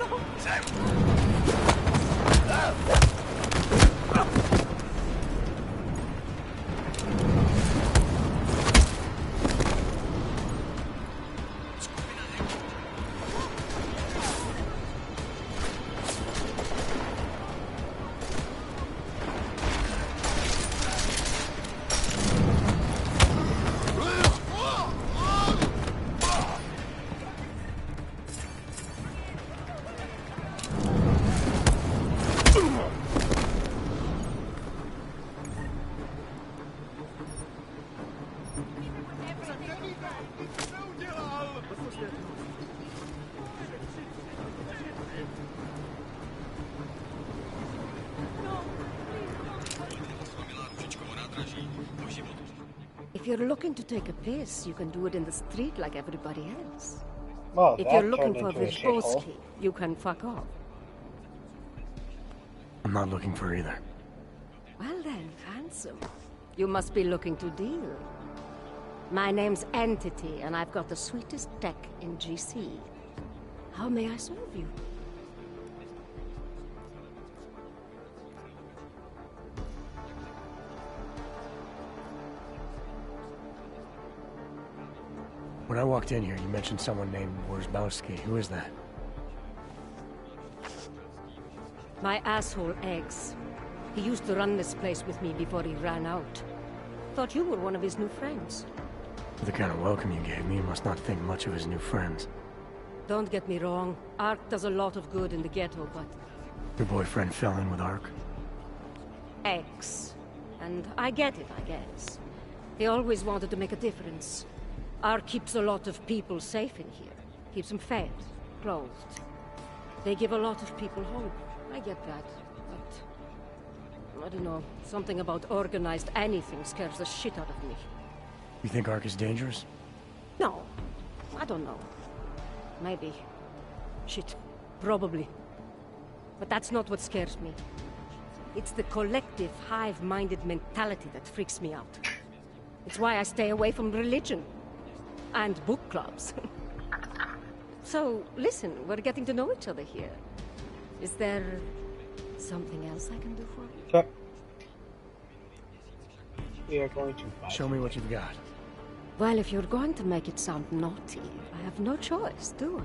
If you're looking to take a piss, you can do it in the street like everybody else. Well, If that you're looking turned for into a shithole. Vyzboski, you can fuck off. I'm not looking for either. Well then, handsome. You must be looking to deal. My name's Entity, and I've got the sweetest tech in GC. How may I serve you? When I walked in here, you mentioned someone named Wyzboski. Who is that? My asshole Eggs. He used to run this place with me before he ran out. Thought you were one of his new friends. For the kind of welcome you gave me, you must not think much of his new friends. Don't get me wrong. Ark does a lot of good in the ghetto, but... Your boyfriend fell in with Ark? Eggs. And I get it, I guess. He always wanted to make a difference. Ark keeps a lot of people safe in here. Keeps them fed, clothed. They give a lot of people hope. I get that, but... I don't know. Something about organized anything scares the shit out of me. You think Ark is dangerous? No. I don't know. Maybe. Shit. Probably. But that's not what scares me. It's the collective, hive-minded mentality that freaks me out. It's why I stay away from religion. And book clubs. So, listen, we're getting to know each other here. Is there something else I can do for you? Sure. We are going to show me what you've got. Well, if you're going to make it sound naughty, I have no choice, do I?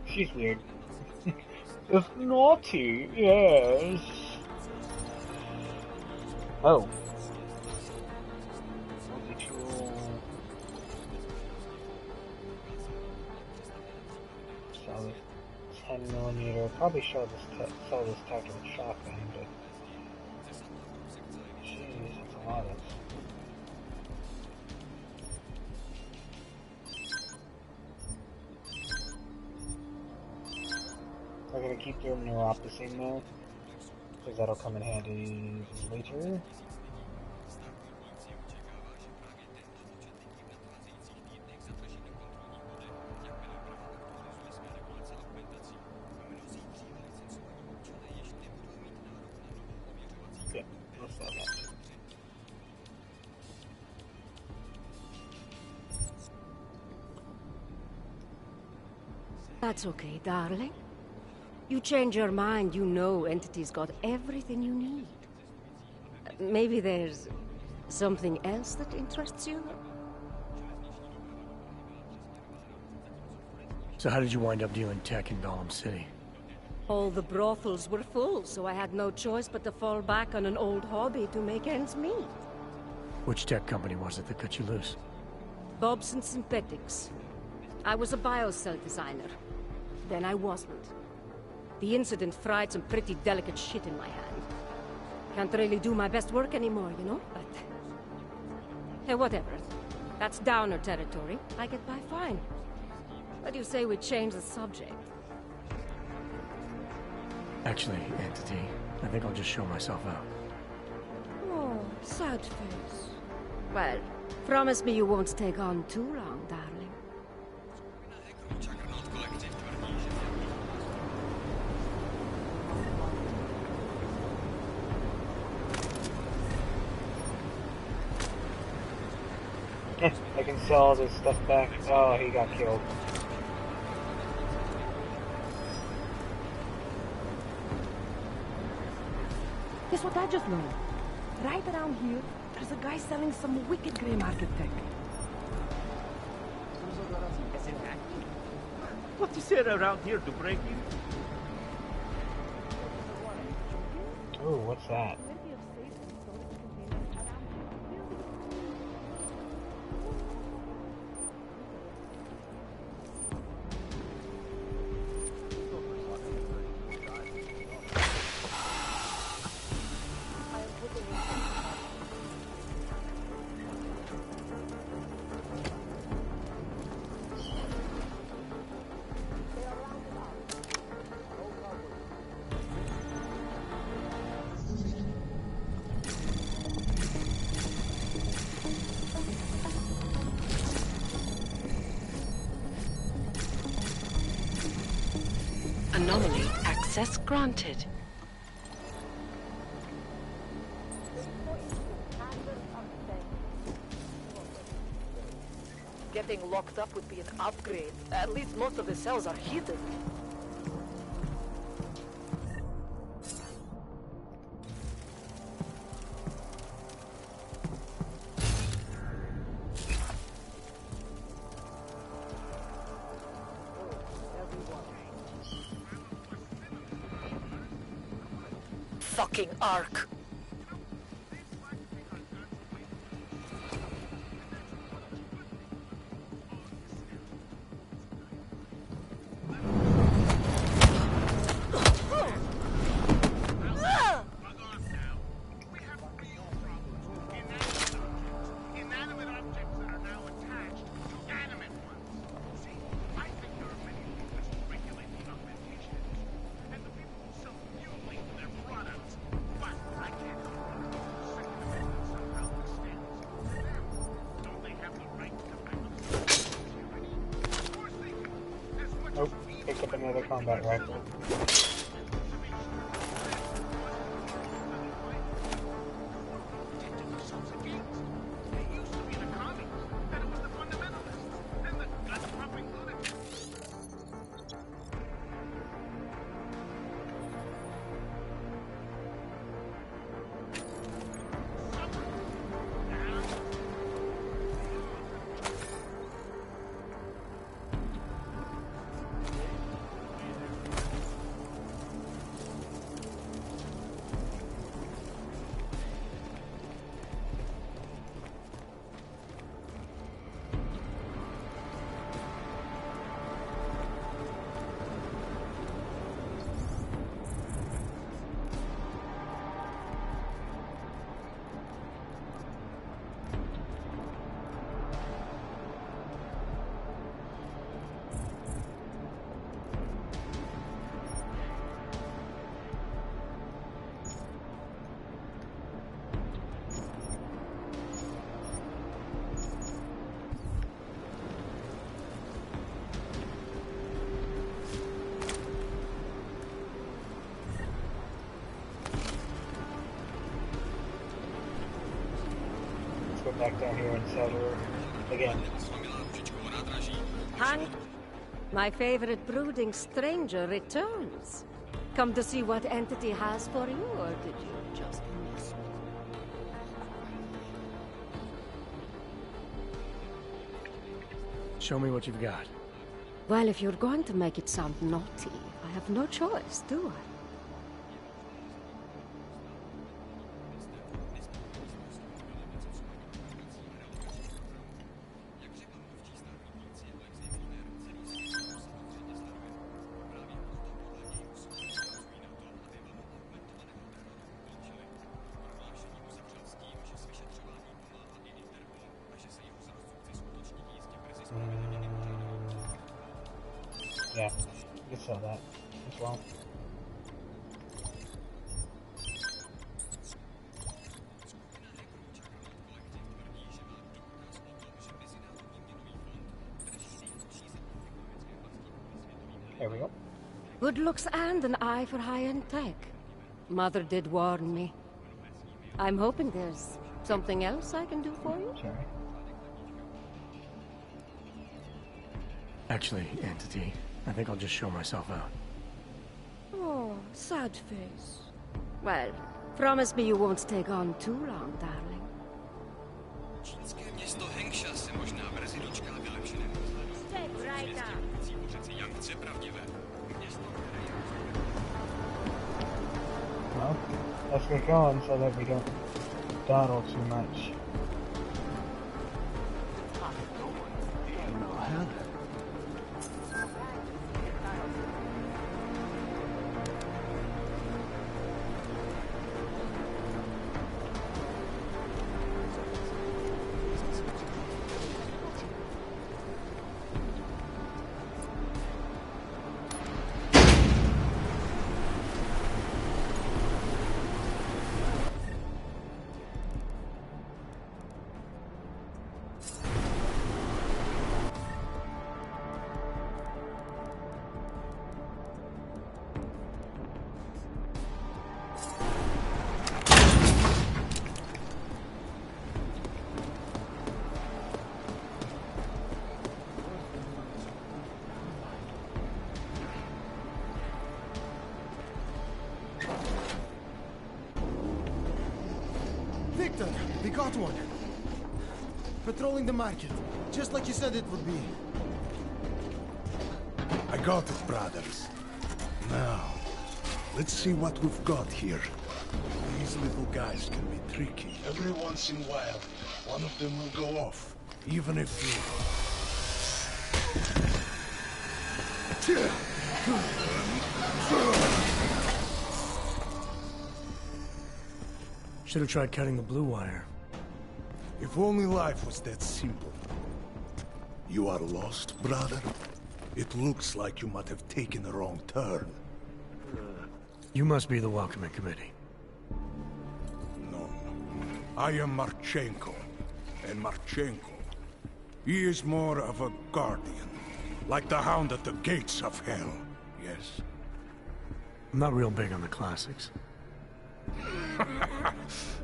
She's weird. It's naughty, yes. Oh. Sell this 10mm. Probably sell this tech with shotgun, but jeez, it's a lot of. We're gonna keep doing neuropathy now, because that'll come in handy later. Yeah, let's sell that. That's okay, darling. You change your mind, you know Entity's got everything you need. Maybe there's something else that interests you? So how did you wind up dealing tech in Golem City? All the brothels were full, so I had no choice but to fall back on an old hobby to make ends meet. Which tech company was it that cut you loose? Bobson Synthetics. I was a biocell designer. Then I wasn't. The incident fried some pretty delicate shit in my hand. Can't really do my best work anymore, you know? But... hey, whatever. That's downer territory. I get by fine. What do you say we change the subject? Actually, Entity, I think I'll just show myself out. Oh, sad face. Well, promise me you won't take on too long, darling. I can sell all this stuff back. Oh, he got killed. Guess what I just learned? Right around here, there's a guy selling some wicked grey market tech. What is there around here to break in? Oh, what's that? Access granted. Getting locked up would be an upgrade. At least most of the cells are hidden. Fucking Ark. Nope, picked up another combat rifle. Go back down here and settle again. Hank, my favorite brooding stranger returns. Come to see what entity has for you, or did you just miss me? Show me what you've got. Well, if you're going to make it sound naughty, I have no choice, do I? Yeah, you saw that as well. There we go. Good looks and an eye for high-end tech. Mother did warn me. I'm hoping there's something else I can do for you. Sorry. Actually, Entity, I think I'll just show myself out. Oh, sad face. Well, promise me you won't take on too long, darling. Well, let's get going so that we don't dawdle too much. Victor, we got one. Patrolling the market, just like you said it would be. I got it, brothers. Now, let's see what we've got here. These little guys can be tricky. Every once in a while, one of them will go off, even if you... Should have tried cutting the blue wire. If only life was that simple. You are lost, brother? It looks like you might have taken a wrong turn. You must be the welcoming committee. No. I am Marchenko. And Marchenko, he is more of a guardian. Like the hound at the gates of hell, yes? I'm not real big on the classics.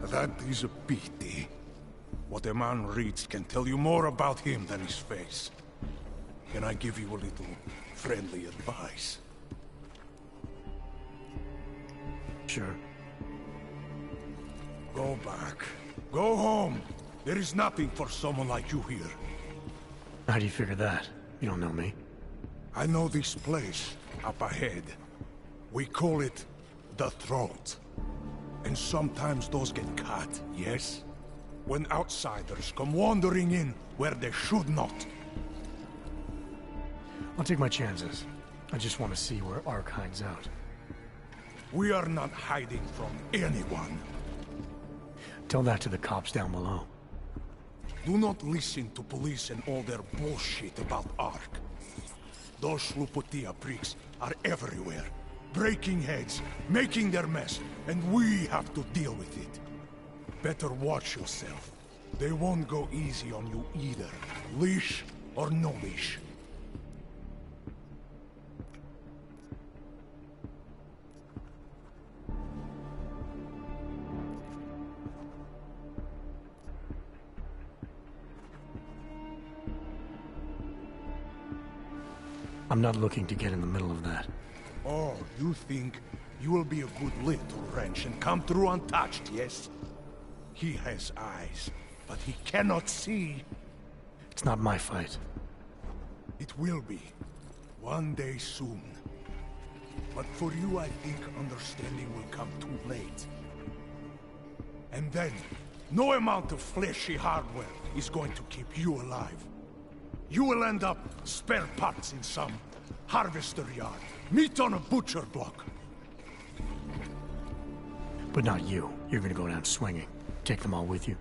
That is a pity. What a man reads can tell you more about him than his face. Can I give you a little friendly advice? Sure. Go back. Go home. There is nothing for someone like you here. How do you figure that? You don't know me. I know this place, up ahead. We call it the Throat. And sometimes those get cut, yes? When outsiders come wandering in where they should not. I'll take my chances. I just want to see where Ark hides out. We are not hiding from anyone. Tell that to the cops down below. Do not listen to police and all their bullshit about Ark. Those Slupotia pricks are everywhere. Breaking heads, making their mess, and we have to deal with it. Better watch yourself. They won't go easy on you either. Leash or no leash. I'm not looking to get in the middle of that. Oh, you think you will be a good lid to wrench and come through untouched, yes? He has eyes, but he cannot see. It's not my fight. It will be. One day soon. But for you, I think understanding will come too late. And then, no amount of fleshy hardware is going to keep you alive. You will end up spare parts in some harvester yard. Meat on a butcher block. But not you. You're gonna go down swinging. Take them all with you.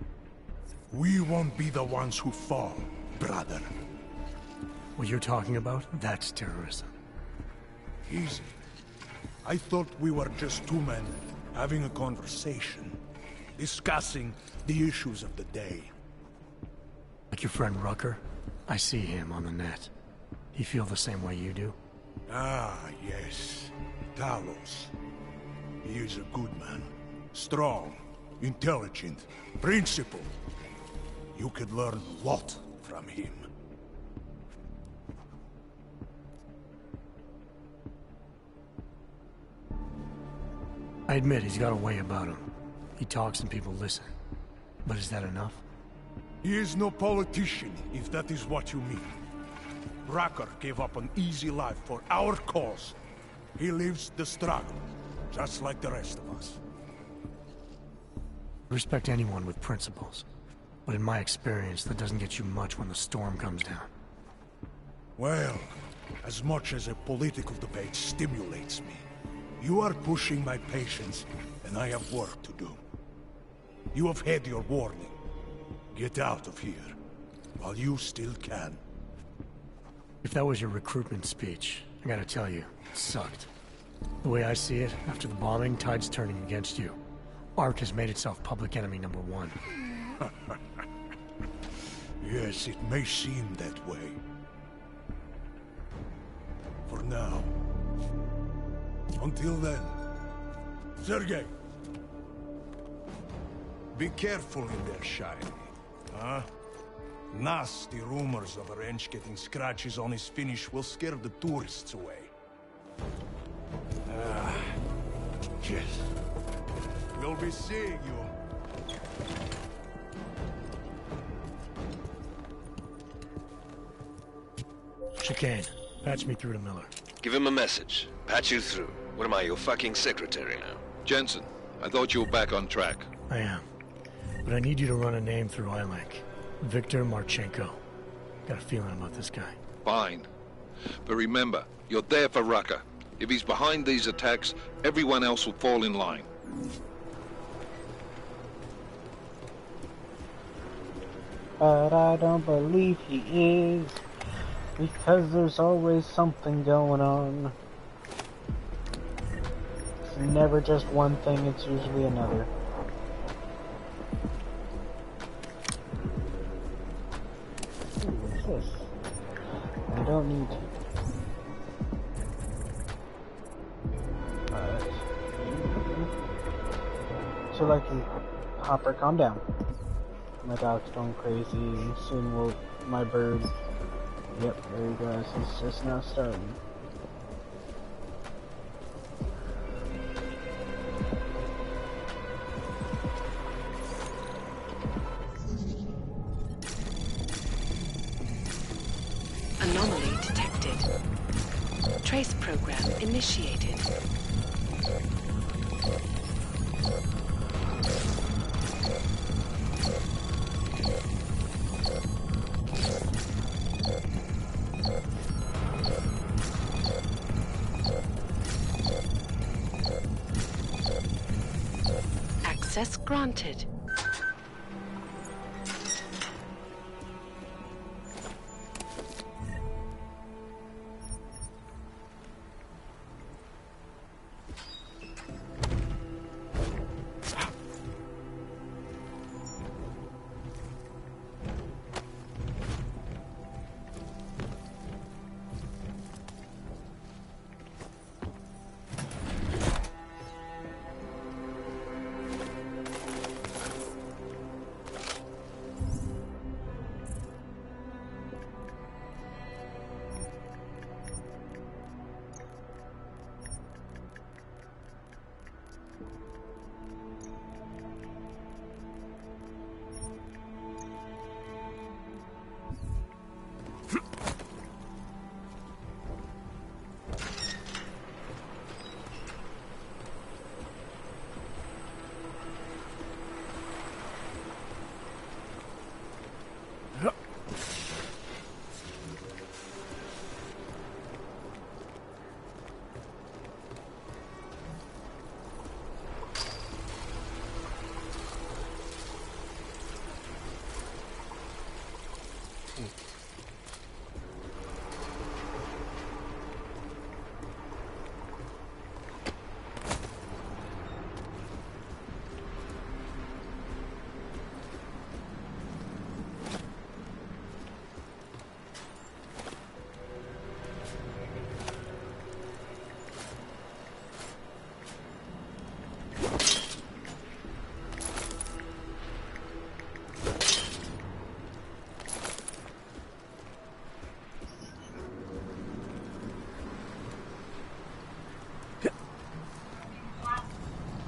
We won't be the ones who fall, brother. What you're talking about, that's terrorism. Easy. I thought we were just two men having a conversation, discussing the issues of the day. Like your friend Rucker? I see him on the net. He feel the same way you do? Ah, yes. Talos. He is a good man. Strong, intelligent, principled. You could learn a lot from him. I admit he's got a way about him. He talks and people listen. But is that enough? He is no politician, if that is what you mean. Rucker gave up an easy life for our cause. He lives the struggle, just like the rest of us. I respect anyone with principles. But in my experience, that doesn't get you much when the storm comes down. Well, as much as a political debate stimulates me, you are pushing my patience, and I have work to do. You have had your warning. Get out of here, while you still can. If that was your recruitment speech, I gotta tell you, it sucked. The way I see it, after the bombing, tide's turning against you. Ark has made itself public enemy #1. Yes, it may seem that way. For now. Until then. Sergei! Be careful in there, Shiny. Huh? Nasty rumors of a wrench getting scratches on his finish will scare the tourists away. Yes. We'll be seeing you. Chicane, patch me through to Miller. Give him a message. Patch you through. What am I, your fucking secretary now? Jensen, I thought you were back on track. I am. But I need you to run a name through iLink. Viktor Marchenko. Got a feeling about this guy. Fine. But remember, you're there for Rucker. If he's behind these attacks, everyone else will fall in line. But I don't believe he is, because there's always something going on. It's never just one thing, it's usually another. Ooh, what's this? I don't need to. So lucky. Hopper, calm down. My dog's going crazy. Soon will my bird. Yep, there he goes. He's just now starting. Anomaly detected. Trace program initiated. Access granted.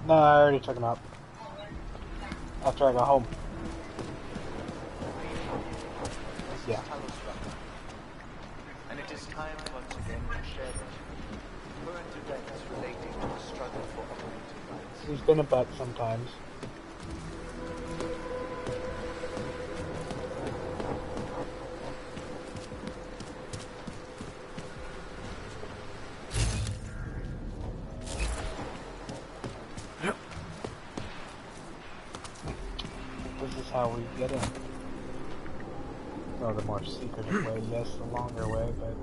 No, I already took him out. After I got home. Yeah. And it is time once again to share the current events relating to the struggle for augmented rights. He's been a butt sometimes. This is how we get in. Well, the more secretive way, yes, the longer way, but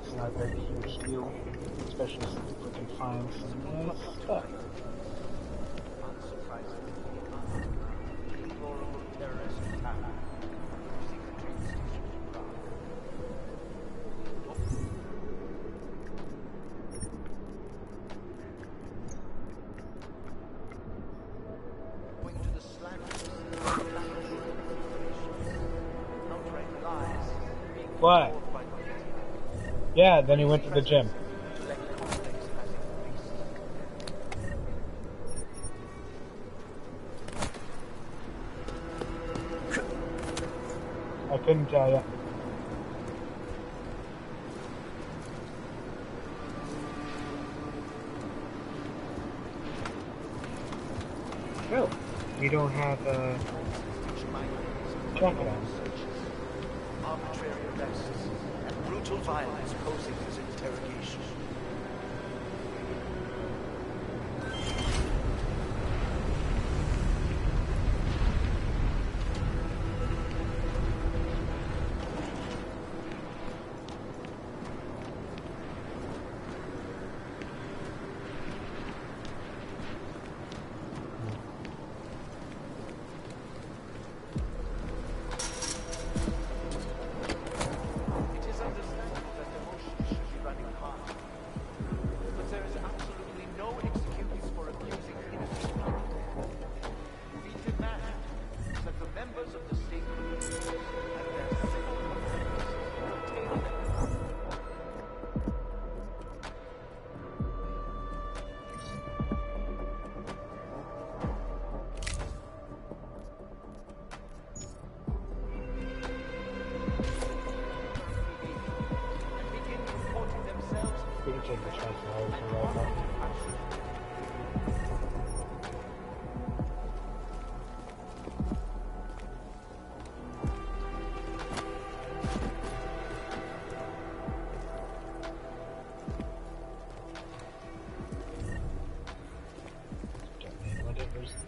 it's not a very huge deal. Especially since we can find some nice stuff. What? Yeah, then he went to the gym. I couldn't tell you. Oh, you don't have a jacket on. Arbitrary arrests and brutal violence posing as interrogation.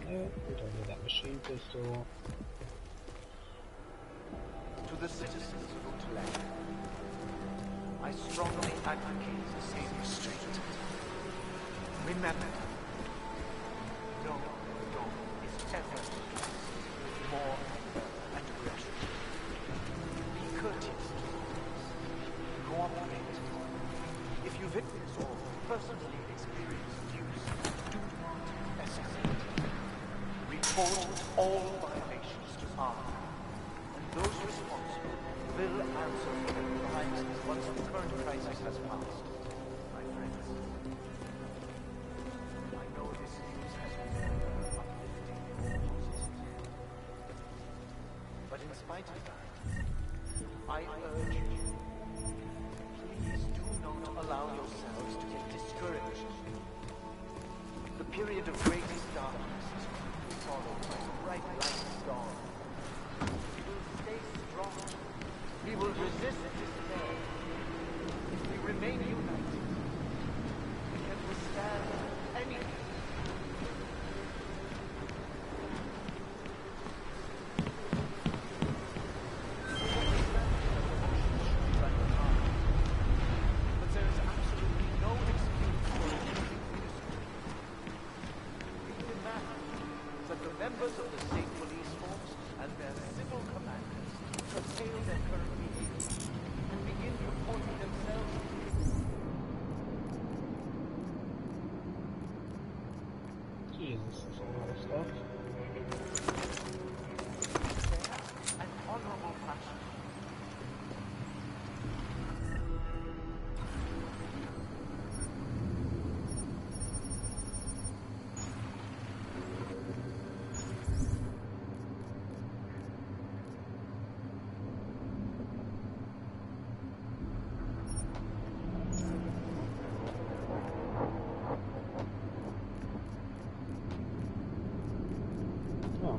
We don't need that machine pistol. To the citizens of Utrecht, I strongly advocate the same restraint. Remember, no door is ever more and aggression. Be courteous to others. Cooperate. If you witness or personally experience abuse, do not escalate. Report all violations to R, and those responsible will answer for their crimes once the current crisis has passed. My friends, I know this news has been uplifting or positive. But in spite of that, I urge you, please do not allow yourselves to get discouraged. The period of greatest darkness is quickly followed by a bright light of dawn. We will stay strong. We will resist despair. If we remain united, we can withstand anything. But there is absolutely no excuse for refusing ministry. We demand that the members of the state police force and their civil commanders curtail their current behavior and begin reporting themselves. Jesus, that's a lot of stuff. Fair and honorable fashion. Oh.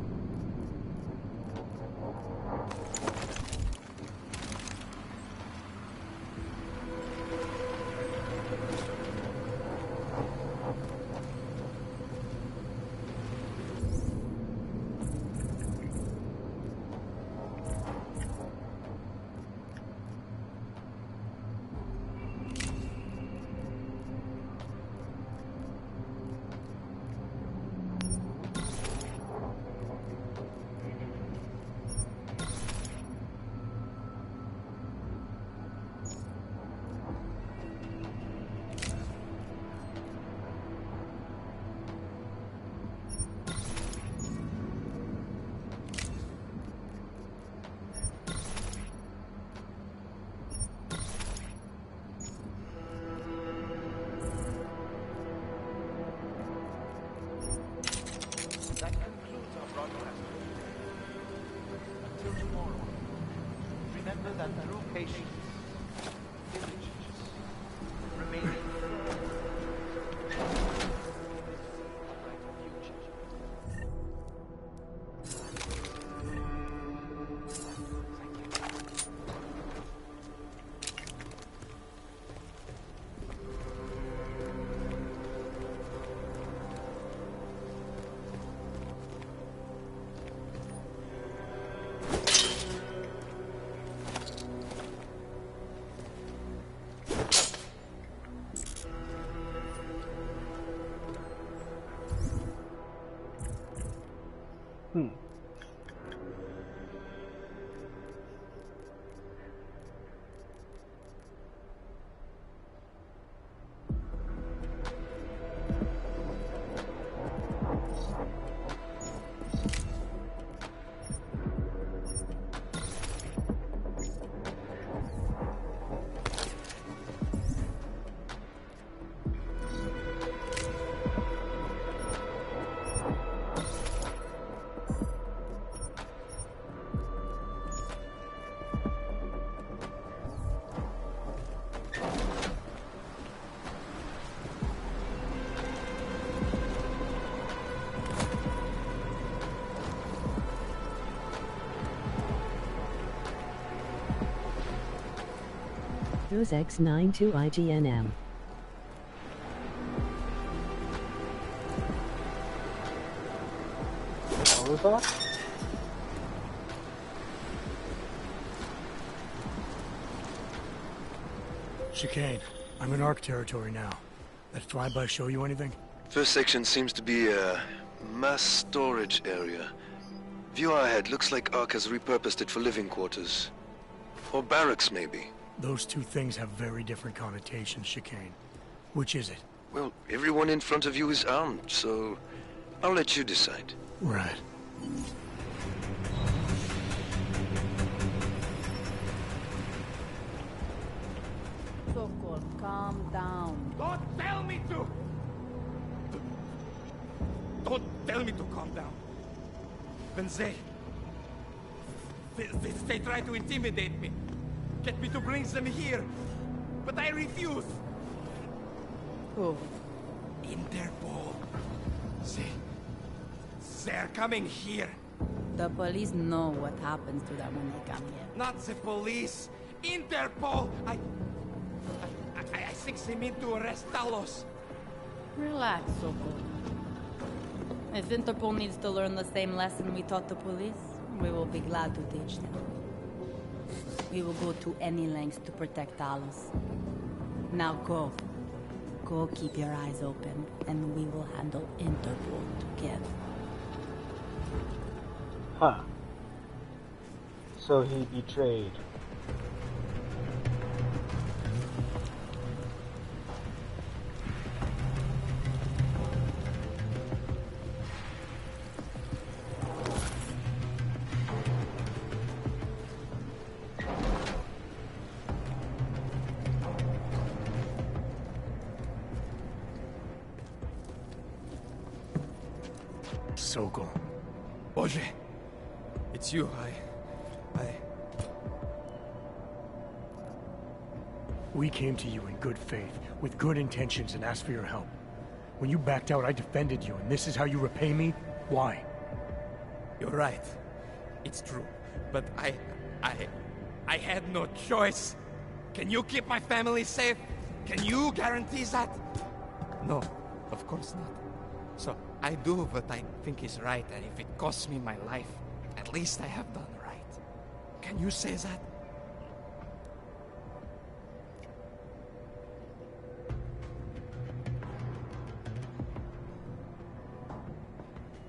That concludes our broadcast. Until tomorrow, remember that through patience, diligence, remaining firm, a brighter future. Deus Ex 92 IGNM. What was that? Chicane, I'm in Ark territory now. That flyby show you anything? First section seems to be a mass storage area. View ahead. Looks like Ark has repurposed it for living quarters. Or barracks, maybe. Those two things have very different connotations, Chicane. Which is it? Well, everyone in front of you is armed, so I'll let you decide. Right. Sokol, calm down. Don't tell me to! Don't tell me to calm down. When they try to intimidate me. Get me to bring them here. But I refuse. Who? Interpol. They're coming here. The police know what happens to them when they come here. Not the police. Interpol. I think they mean to arrest Talos. Relax, Sokol. If Interpol needs to learn the same lesson we taught the police, we will be glad to teach them. We will go to any lengths to protect Talos. Now go. Go keep your eyes open, and we will handle Interpol together. Huh. So he betrayed. Sokol. Boże, it's you. We came to you in good faith, with good intentions, and asked for your help. When you backed out, I defended you, and this is how you repay me? Why? You're right. It's true. But I had no choice. Can you keep my family safe? Can you guarantee that? No, of course not. So, I do what I think is right, and if it costs me my life, at least I have done right. Can you say that?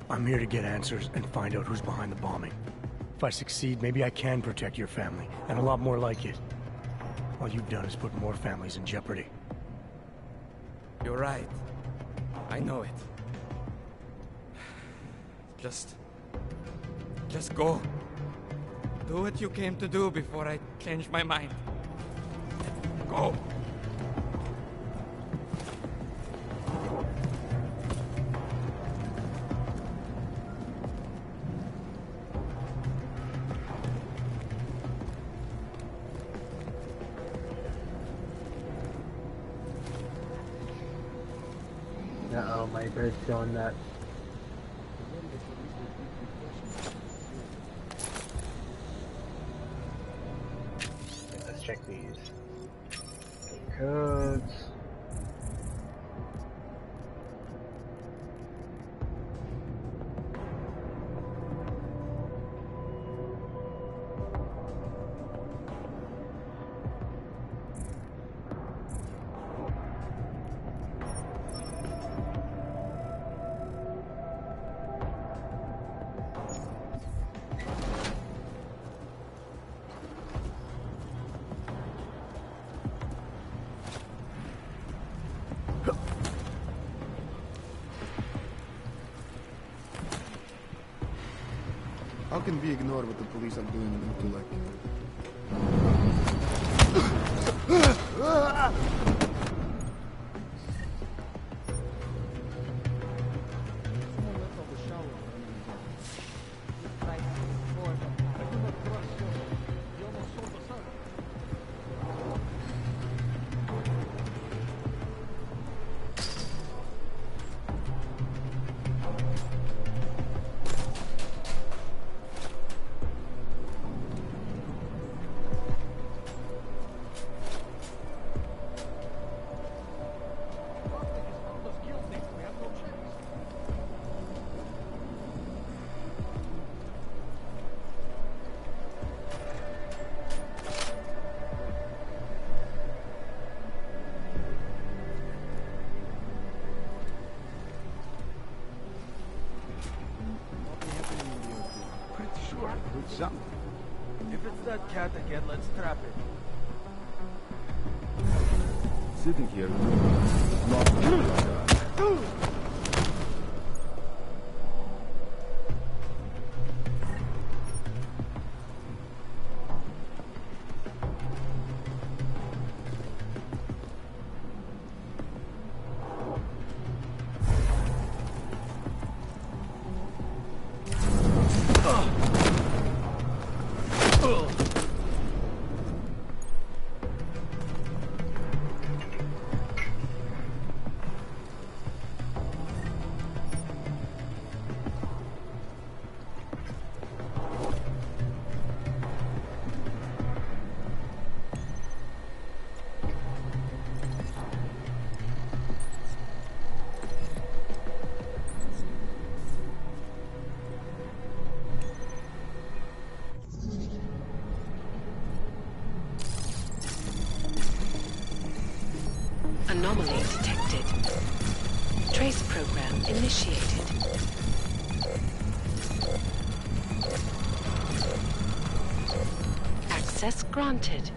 I'm here to get answers and find out who's behind the bombing. If I succeed, maybe I can protect your family, and a lot more like it. All you've done is put more families in jeopardy. You're right. I know it. Just go. Do what you came to do before I change my mind. Go. Uh-oh, my bird's going nuts. Let's check these. Codes. How can we ignore what the police are doing in Utulek? If it's that cat again, let's trap it. Sitting here, not Anomaly detected. Trace program initiated. Access granted.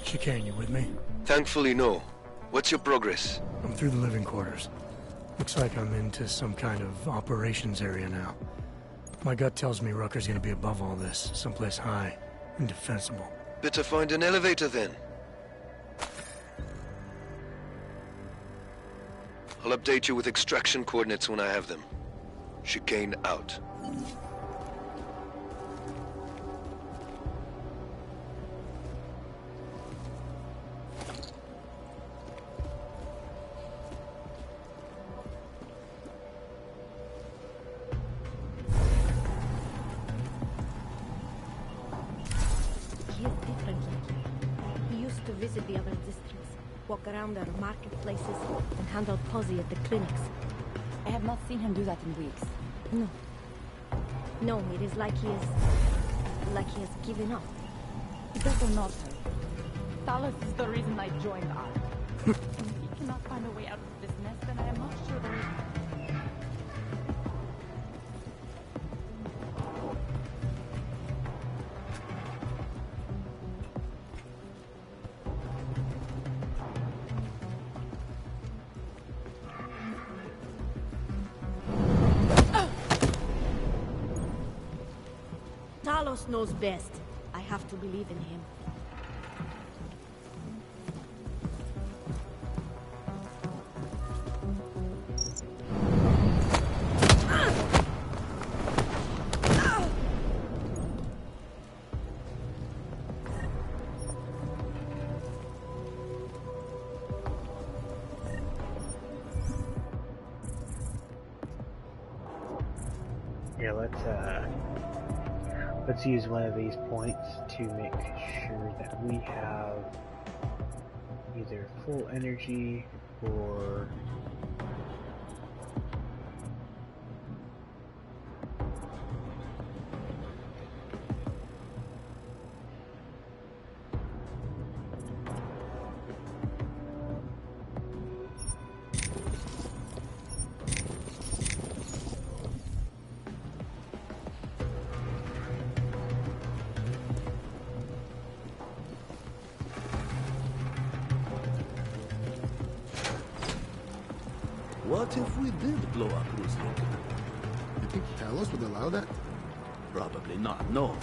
Chicane, you with me? Thankfully, no. What's your progress? I'm through the living quarters. Looks like I'm into some kind of operations area now. My gut tells me Rucker's gonna be above all this, someplace high and defensible. Better find an elevator then. I'll update you with extraction coordinates when I have them. Chicane out. He is different lately. He used to visit the other districts, walk around their marketplaces, and hand out posse at the clinics. I have not seen him do that in weeks. No. No, it is like he is... like he has given up. It does not hurt. Talos is the reason I joined ARC. If he cannot find a way out of this mess, then I am not sure there is... Talos knows best. I have to believe in him. Here, let's use one of these points to make sure that we have either full energy or What if we did blow up Roosevelt? You think Talos would allow that? Probably not, no.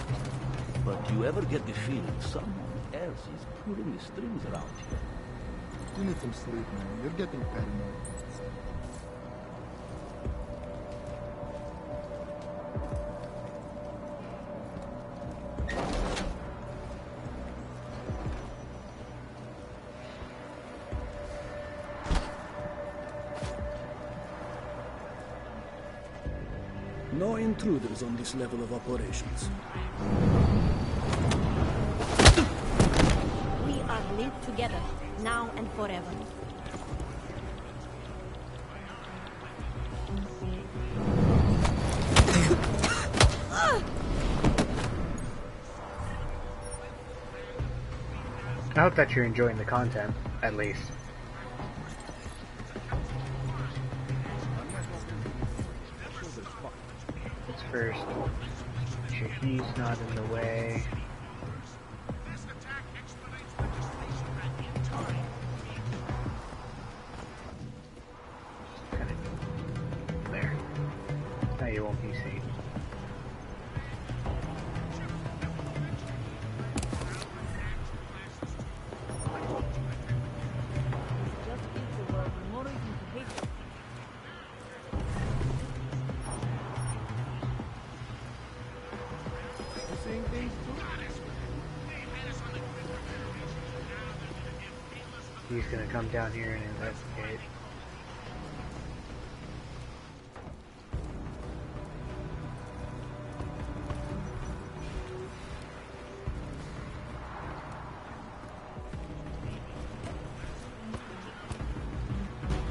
But you ever get the feeling someone else is pulling the strings around here? You need some sleep, man. You're getting paranoid. No intruders on this level of operations. We are linked together, now and forever. I hope that you're enjoying the content, at least. Let's first make sure he's not in the way. Kind of there. Now you won't be seen. He's gonna come down here and investigate.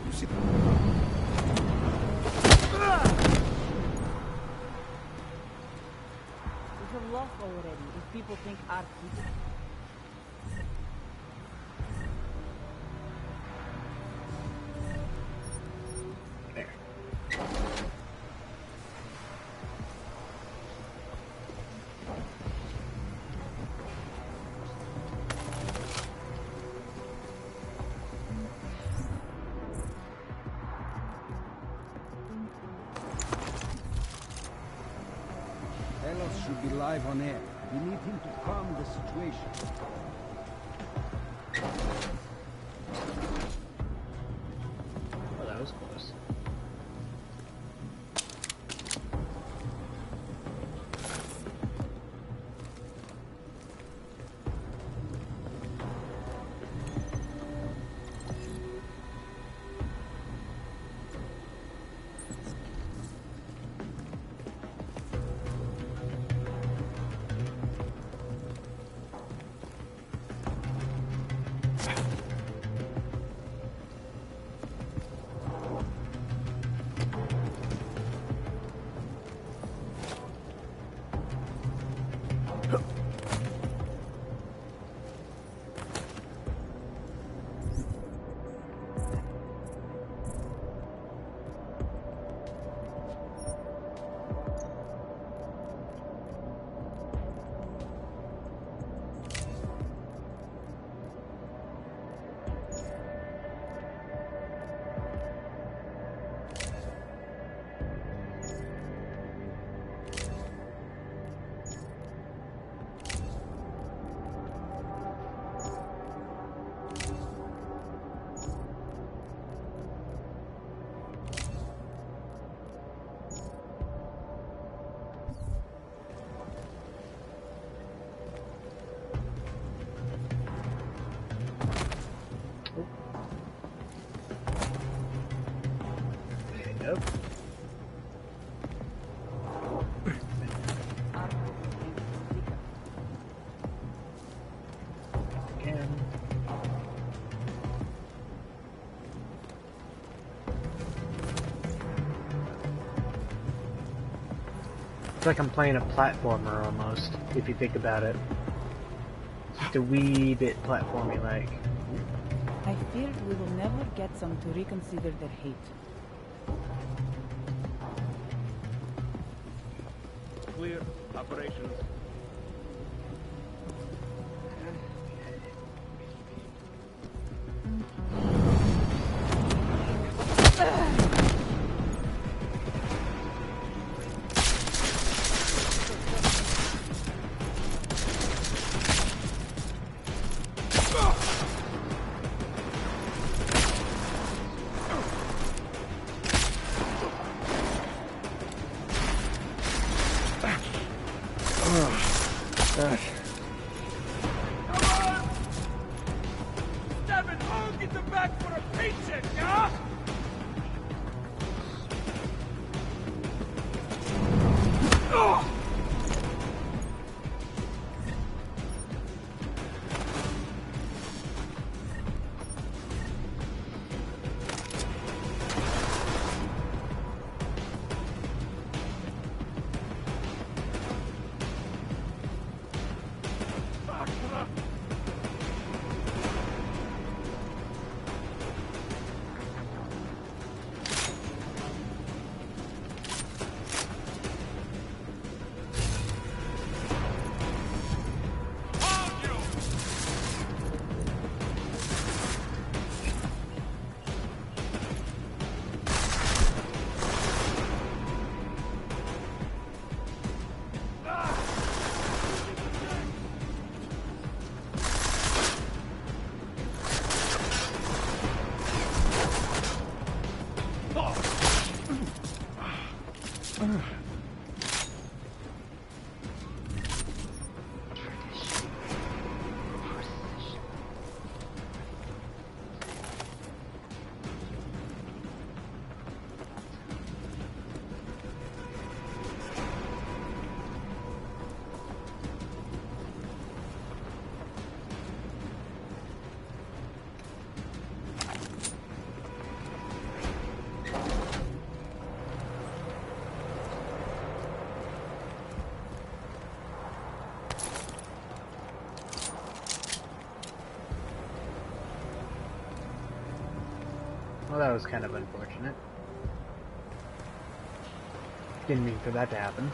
You see, There's a lot already if people think our people. Talos should be live on air. We need him to calm the situation. Oh, that was close. Yep. It's like I'm playing a platformer almost, if you think about it. It's just a wee bit platformy like. I fear we will never get some to reconsider their hate. Clear. Operations. Well, that was kind of unfortunate. Didn't mean for that to happen.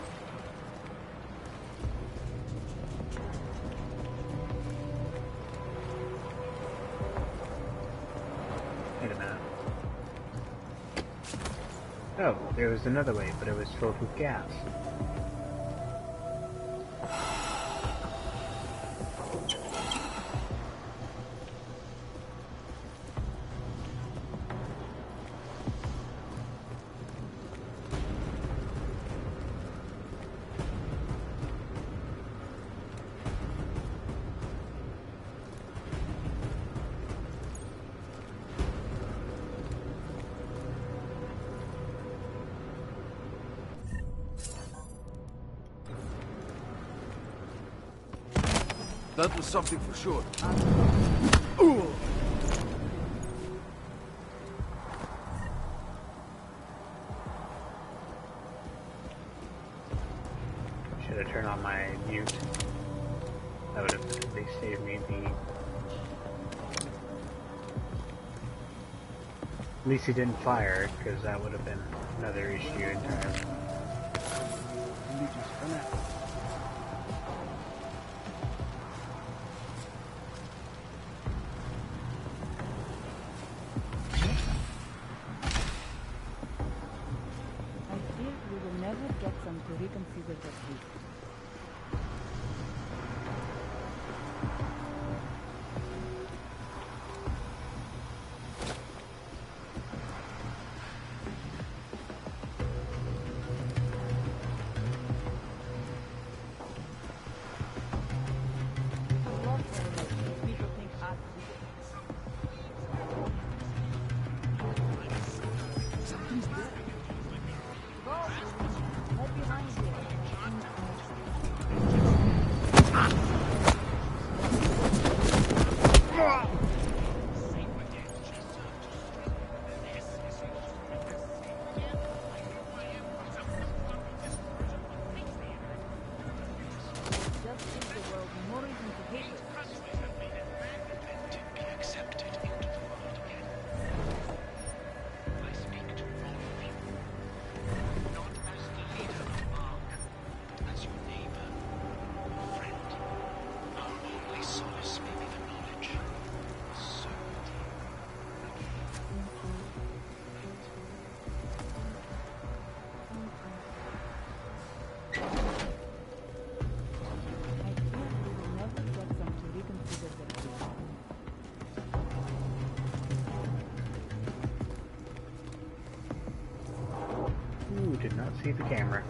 Wait a minute. Oh, there was another way, but it was filled with gas. That was something for sure. Should have turned on my mute. That would have at least saved me the... At least he didn't fire, because that would have been another issue entirely. Reconsider the hate. Something's there. Right behind you. did not see the camera.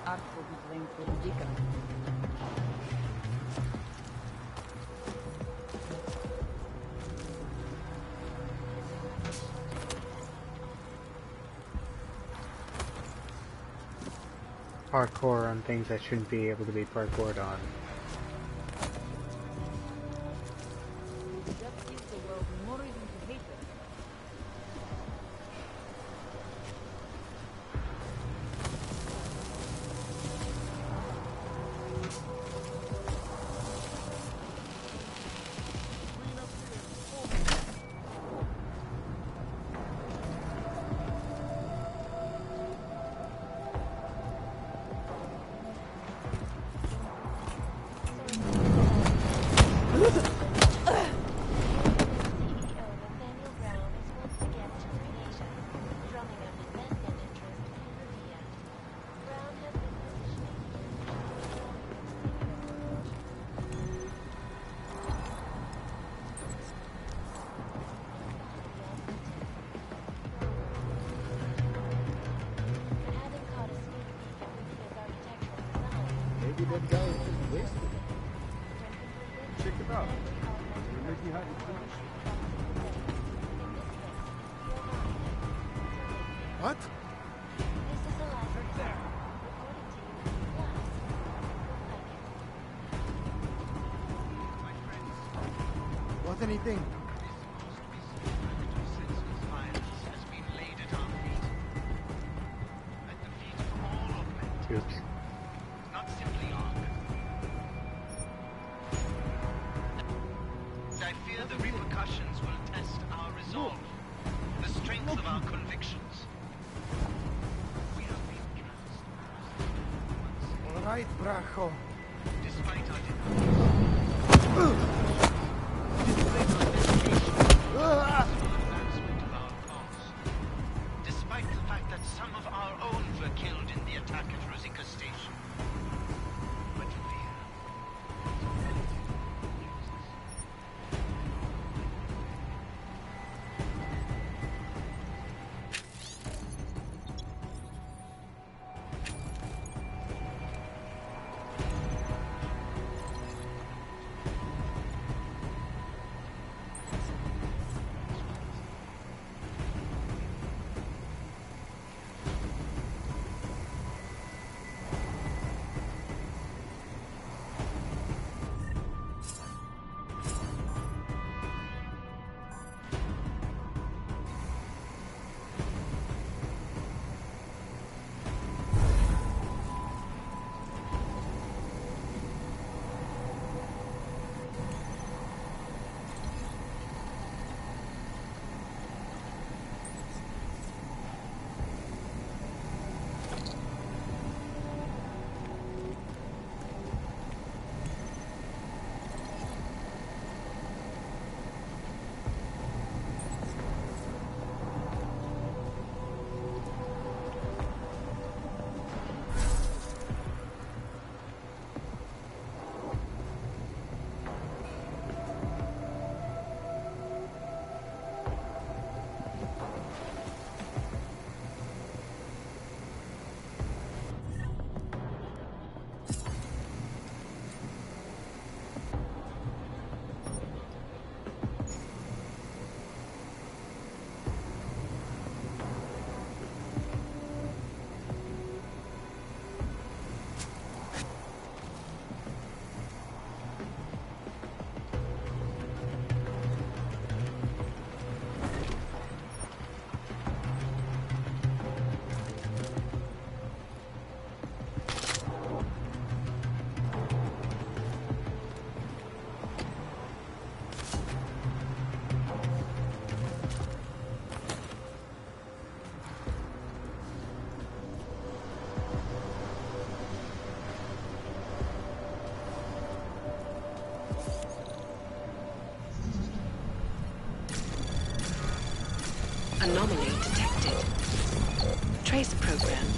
Art will be blamed for the deacon. Parkour on things that shouldn't be able to be parkoured on. That gives the world more reason to hate us. Maybe that guy is just wasted. Check it out. We're making hiding finish. What? What anything? Oops. Not simply Ark. I fear the repercussions will test our resolve, the strength of our convictions. We have been cast. All right, Bracho. Despite our advancement of our cause, despite the fact that some of our own were killed in the attack at Rosika Station. But fear.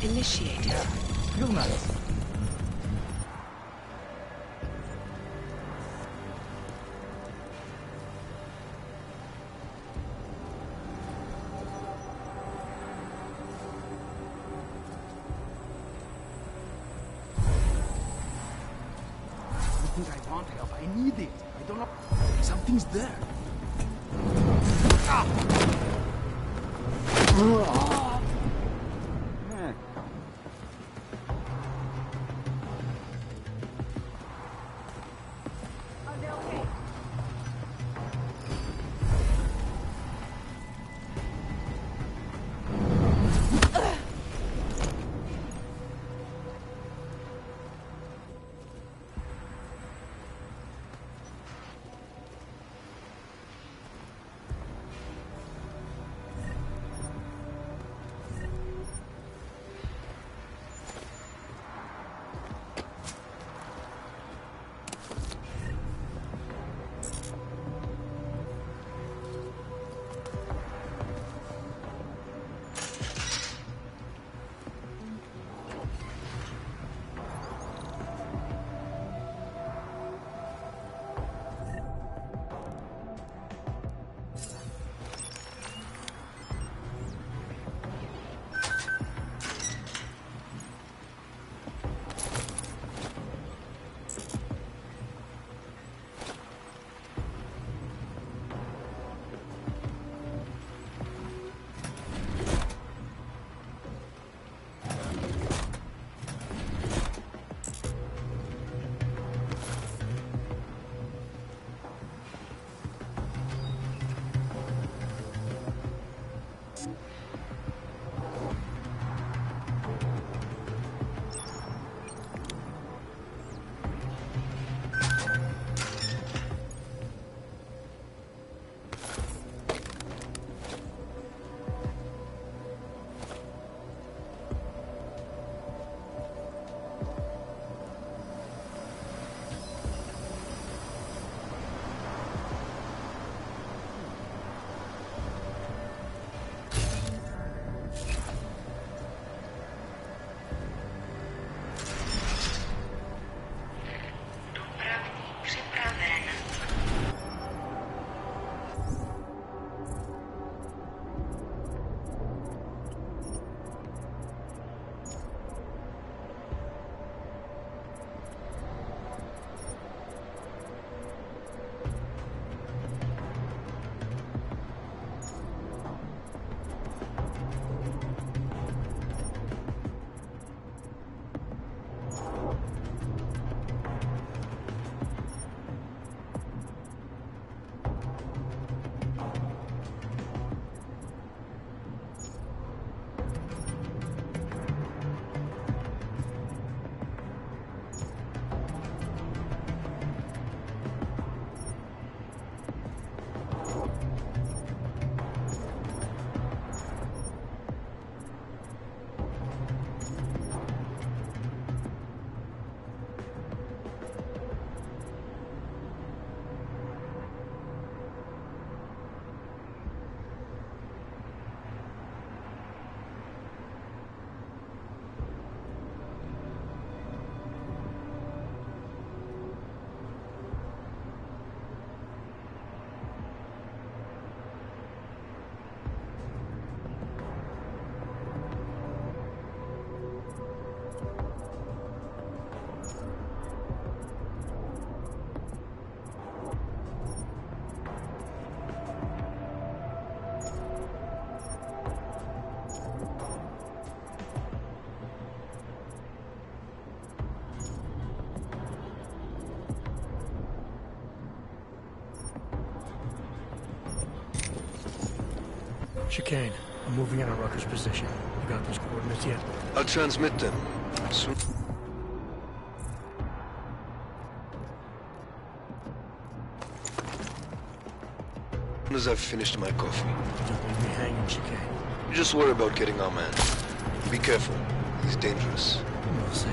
initiated. Real nice. I think I want help. I need it. I don't know. Something's there. Ah! Chicane, I'm moving in on Rucker's position. You got those coordinates yet? I'll transmit them soon. As soon as I've finished my coffee. Don't leave me hanging, Chicane. You just worry about getting our man. Be careful. He's dangerous. We'll see.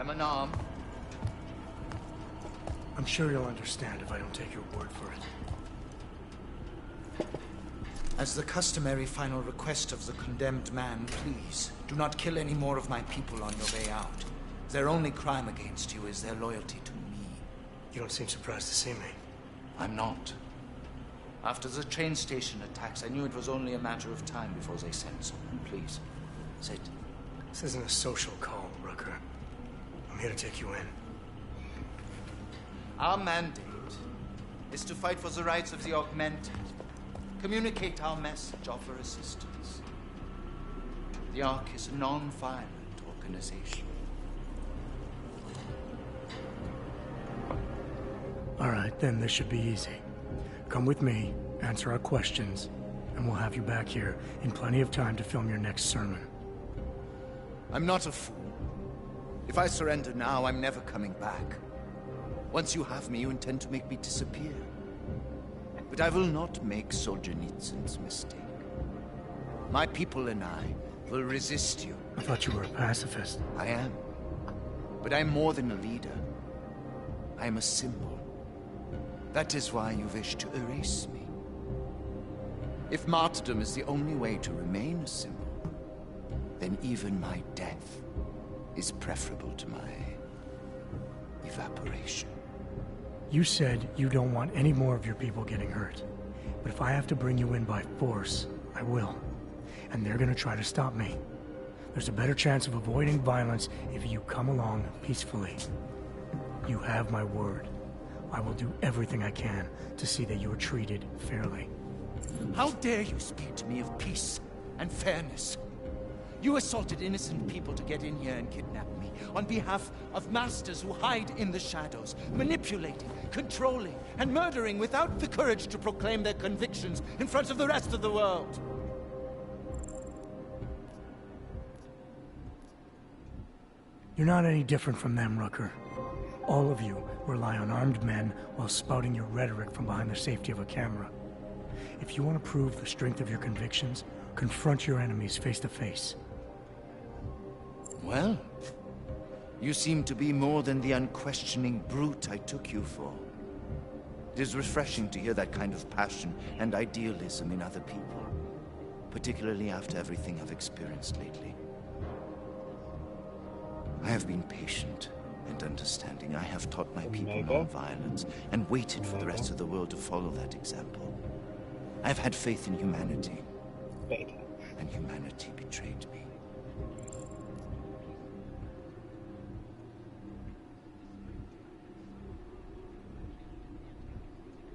I'm unarmed. I'm sure you'll understand if I don't take your word for it. As the customary final request of the condemned man, please, do not kill any more of my people on your way out. Their only crime against you is their loyalty to me. You don't seem surprised to see me. I'm not. After the train station attacks, I knew it was only a matter of time before they sent someone. Please, sit. This isn't a social call, Rucker. I'm here to take you in. Our mandate is to fight for the rights of the augmented. Communicate our message, offer assistance. The Ark is a non-violent organization. All right, then this should be easy. Come with me, answer our questions, and we'll have you back here in plenty of time to film your next sermon. I'm not a fool. If I surrender now, I'm never coming back. Once you have me, you intend to make me disappear. But I will not make Solzhenitsyn's mistake. My people and I will resist you. I thought you were a pacifist. I am. But I'm more than a leader. I am a symbol. That is why you wish to erase me. If martyrdom is the only way to remain a symbol, then even my death is preferable to my evaporation. You said you don't want any more of your people getting hurt. But if I have to bring you in by force, I will. And they're gonna try to stop me. There's a better chance of avoiding violence if you come along peacefully. You have my word. I will do everything I can to see that you are treated fairly. How dare you speak to me of peace and fairness? You assaulted innocent people to get in here and kidnap me on behalf of masters who hide in the shadows, manipulating, controlling, and murdering without the courage to proclaim their convictions in front of the rest of the world. You're not any different from them, Rucker. All of you rely on armed men while spouting your rhetoric from behind the safety of a camera. If you want to prove the strength of your convictions, confront your enemies face to face. Well, you seem to be more than the unquestioning brute I took you for. It is refreshing to hear that kind of passion and idealism in other people, particularly after everything I've experienced lately. I have been patient and understanding. I have taught my people non-violence and waited for the rest of the world to follow that example. I've had faith in humanity, and humanity betrayed me.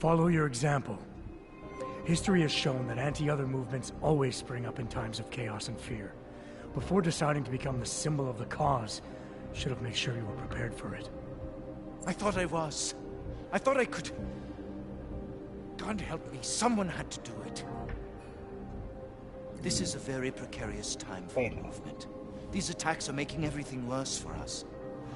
Follow your example. History has shown that anti-other movements always spring up in times of chaos and fear. Before deciding to become the symbol of the cause, you should have made sure you were prepared for it. I thought I was. I thought I could. God help me, someone had to do it. This is a very precarious time for the movement. These attacks are making everything worse for us.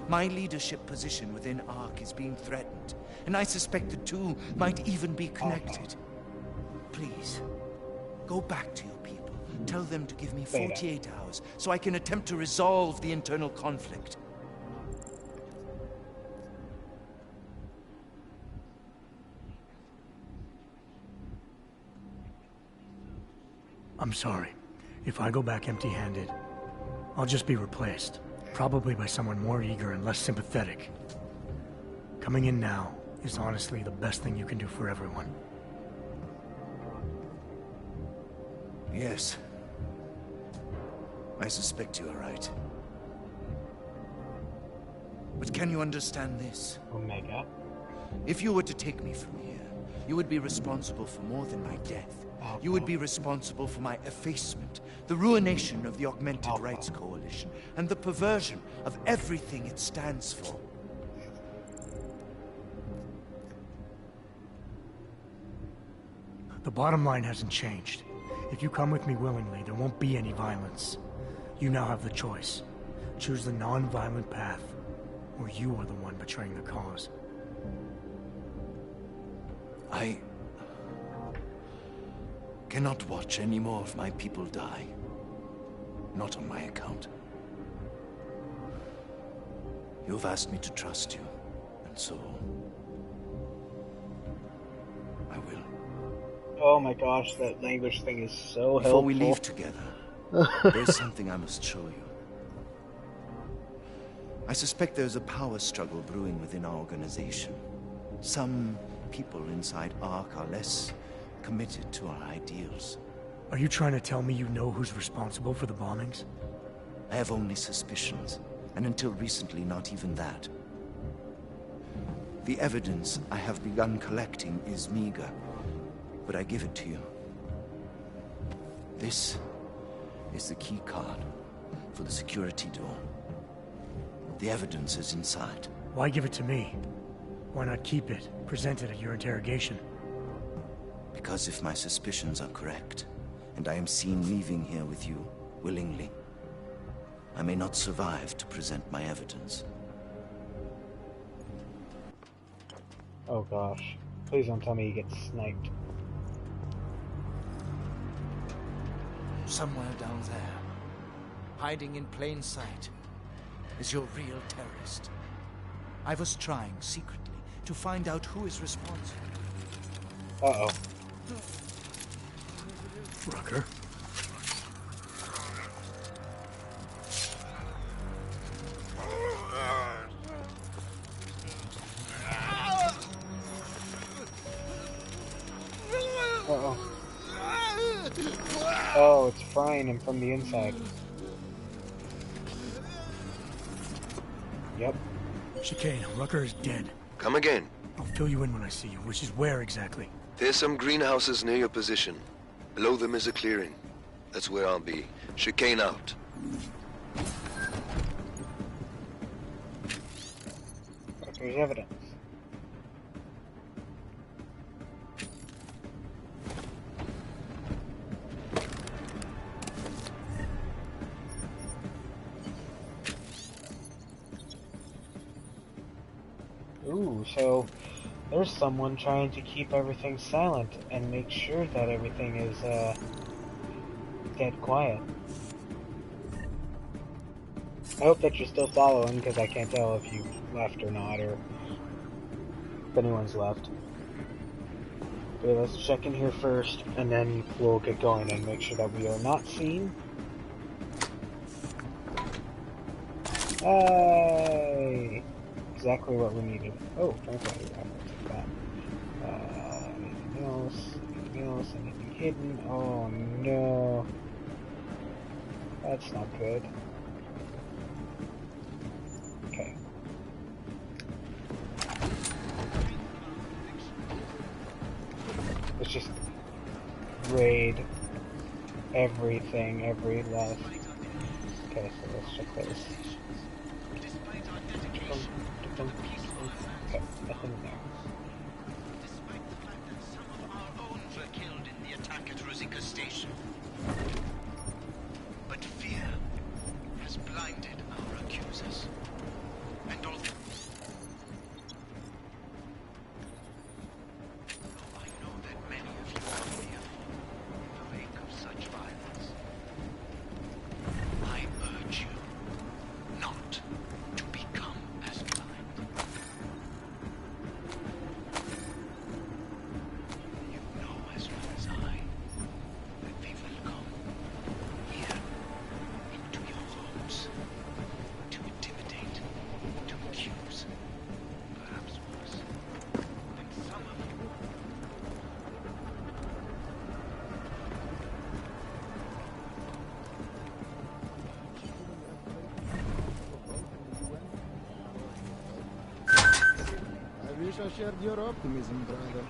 My leadership position within ARC is being threatened, and I suspect the two might even be connected. Please, go back to your people. Tell them to give me 48 hours so I can attempt to resolve the internal conflict. I'm sorry. If I go back empty-handed, I'll just be replaced. Probably by someone more eager and less sympathetic. Coming in now is honestly the best thing you can do for everyone. Yes. I suspect you are right. But can you understand this? Omega. If you were to take me from here, you would be responsible for more than my death. You would be responsible for my effacement, the ruination of the Augmented Rights Coalition, and the perversion of everything it stands for. The bottom line hasn't changed. If you come with me willingly, there won't be any violence. You now have the choice. Choose the non-violent path, or you are the one betraying the cause. I cannot watch any more of my people die. Not on my account. You've asked me to trust you, and so... I will. Oh my gosh, that language thing is so helpful. Before we leave together, there's something I must show you. I suspect there's a power struggle brewing within our organization. Some people inside ARC are less committed to our ideals. Are you trying to tell me you know who's responsible for the bombings? I have only suspicions, and until recently, not even that. The evidence I have begun collecting is meager, but I give it to you. This is the key card for the security door. The evidence is inside. Why give it to me? Why not keep it, present it at your interrogation? Because if my suspicions are correct, and I am seen leaving here with you, willingly, I may not survive to present my evidence. Oh gosh. Please don't tell me you get sniped. Somewhere down there, hiding in plain sight, is your real terrorist. I was trying secretly to find out who is responsible. Uh-oh. Rucker? Uh-oh. Oh, it's frying him from the inside. Yep. Chicane, Rucker is dead. Come again. I'll fill you in when I see you, which is where exactly? There's some greenhouses near your position. Below them is a clearing. That's where I'll be. Chicane out. There's evidence. Ooh, so there's someone trying to keep everything silent and make sure that everything is, dead quiet. I hope that you're still following, because I can't tell if you left or not, or if anyone's left. Okay, let's check in here first, and then we'll get going and make sure that we are not seen. Hey! Exactly what we needed. Oh, frankly, I'm gonna take that. Anything else? Anything else? Anything hidden? Oh no. That's not good. Okay. Let's just raid everything, every last. Okay, so let's check this. Okay, nothing in there. Despite the fact that some of our own were killed in the attack at Rosika Station. But fear has blinded our accusers. And although I know that many of you are fearful in the wake of such violence, I urge you not to become as blind. You know as well as I that they will come here into your homes to intimidate, to accuse, perhaps worse. And some of you I wish I shared your optimism, brother.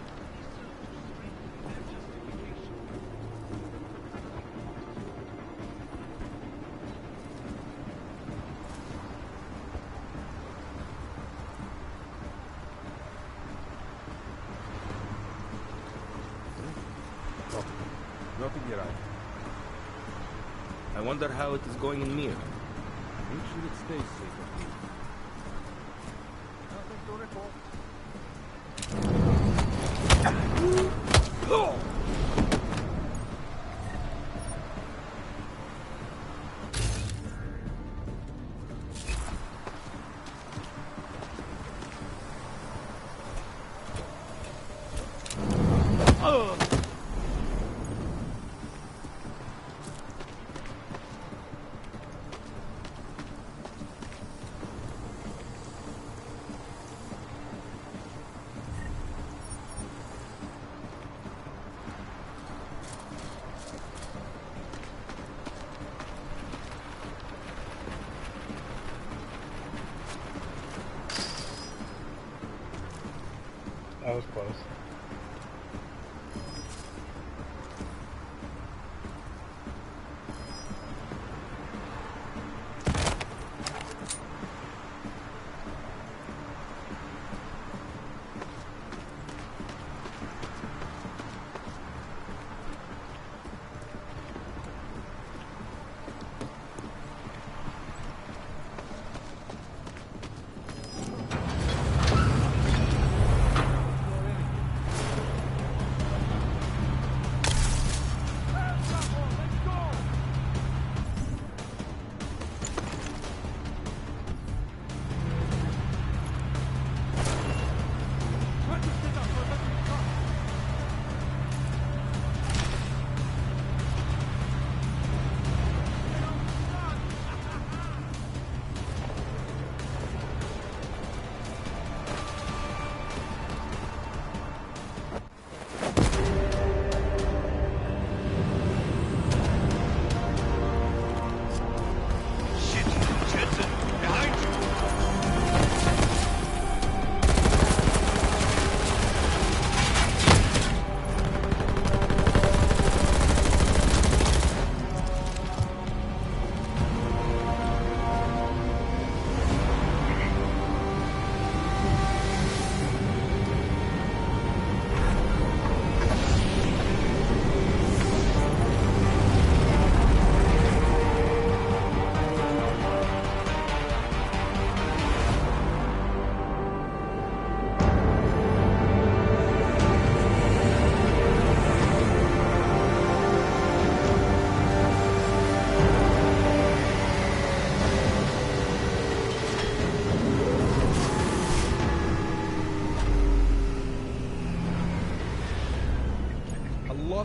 Nothing here, I wonder how it is going in Mir. make sure it stays safe. Nothing to report. That was close.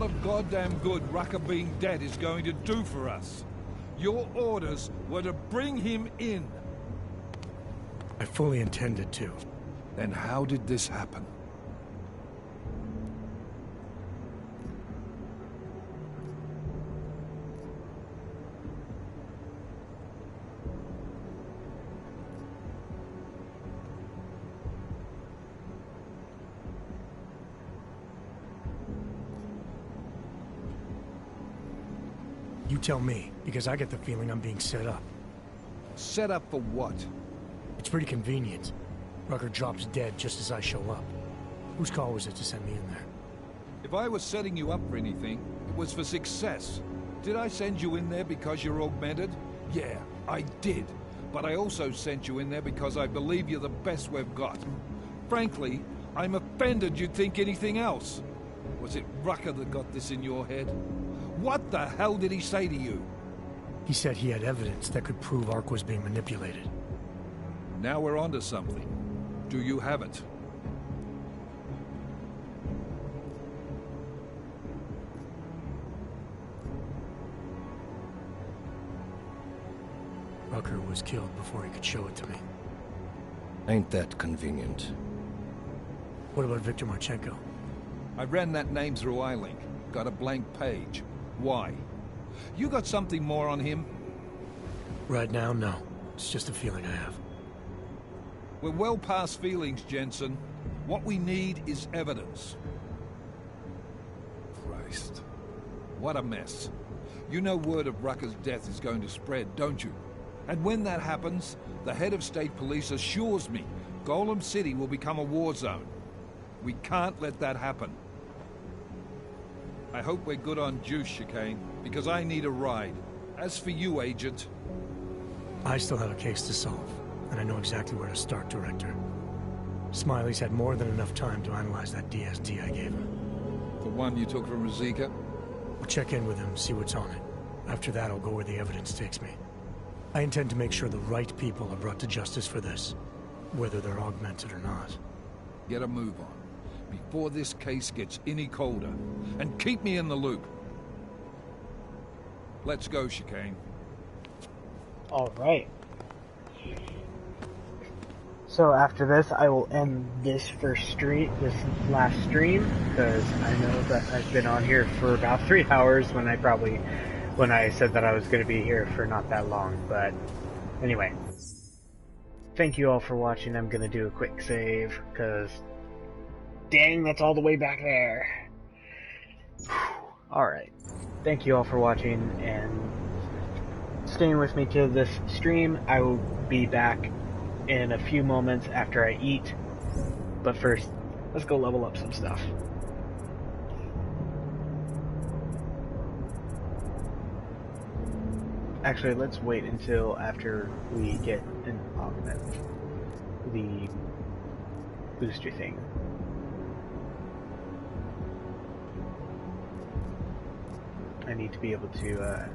What of goddamn good Rucker being dead is going to do for us. Your orders were to bring him in. I fully intended to. Then how did this happen? You tell me, because I get the feeling I'm being set up. Set up for what? It's pretty convenient. Rucker drops dead just as I show up. Whose call was it to send me in there? If I was setting you up for anything, it was for success. Did I send you in there because you're augmented? Yeah, I did. But I also sent you in there because I believe you're the best we've got. Frankly, I'm offended you'd think anything else. Was it Rucker that got this in your head? What the hell did he say to you? He said he had evidence that could prove Ark was being manipulated. Now we're onto something. Do you have it? Rucker was killed before he could show it to me. Ain't that convenient? What about Victor Marchenko? I ran that name through iLink. Got a blank page. Why? You got something more on him? Right now, no. It's just a feeling I have. We're well past feelings, Jensen. What we need is evidence. Christ. What a mess. You know word of Rucker's death is going to spread, don't you? And when that happens, the head of state police assures me Golem City will become a war zone. We can't let that happen. I hope we're good on juice, Chicane, because I need a ride. As for you, Agent... I still have a case to solve, and I know exactly where to start, Director. Smiley's had more than enough time to analyze that DSD I gave him. The one you took from Ruzika? We'll check in with him, see what's on it. After that, I'll go where the evidence takes me. I intend to make sure the right people are brought to justice for this, whether they're augmented or not. Get a move on. before this case gets any colder. And keep me in the loop. Let's go, Chicane. Alright. So after this, I will end this last stream, because I know that I've been on here for about 3 hours when I said that I was going to be here for not that long, but anyway. Thank you all for watching. I'm going to do a quick save, because dang, that's all the way back there. Alright. Thank you all for watching and staying with me to this stream. I will be back in a few moments after I eat. But first, let's go level up some stuff. Actually, let's wait until after we get an augment. The booster thing. I need to be able to,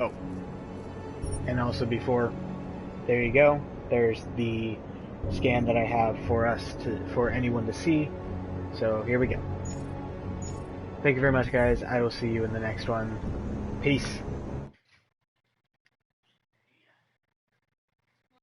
oh. And also before, there you go. There's the scan that I have for anyone to see. So here we go. Thank you very much, guys. I will see you in the next one. Peace.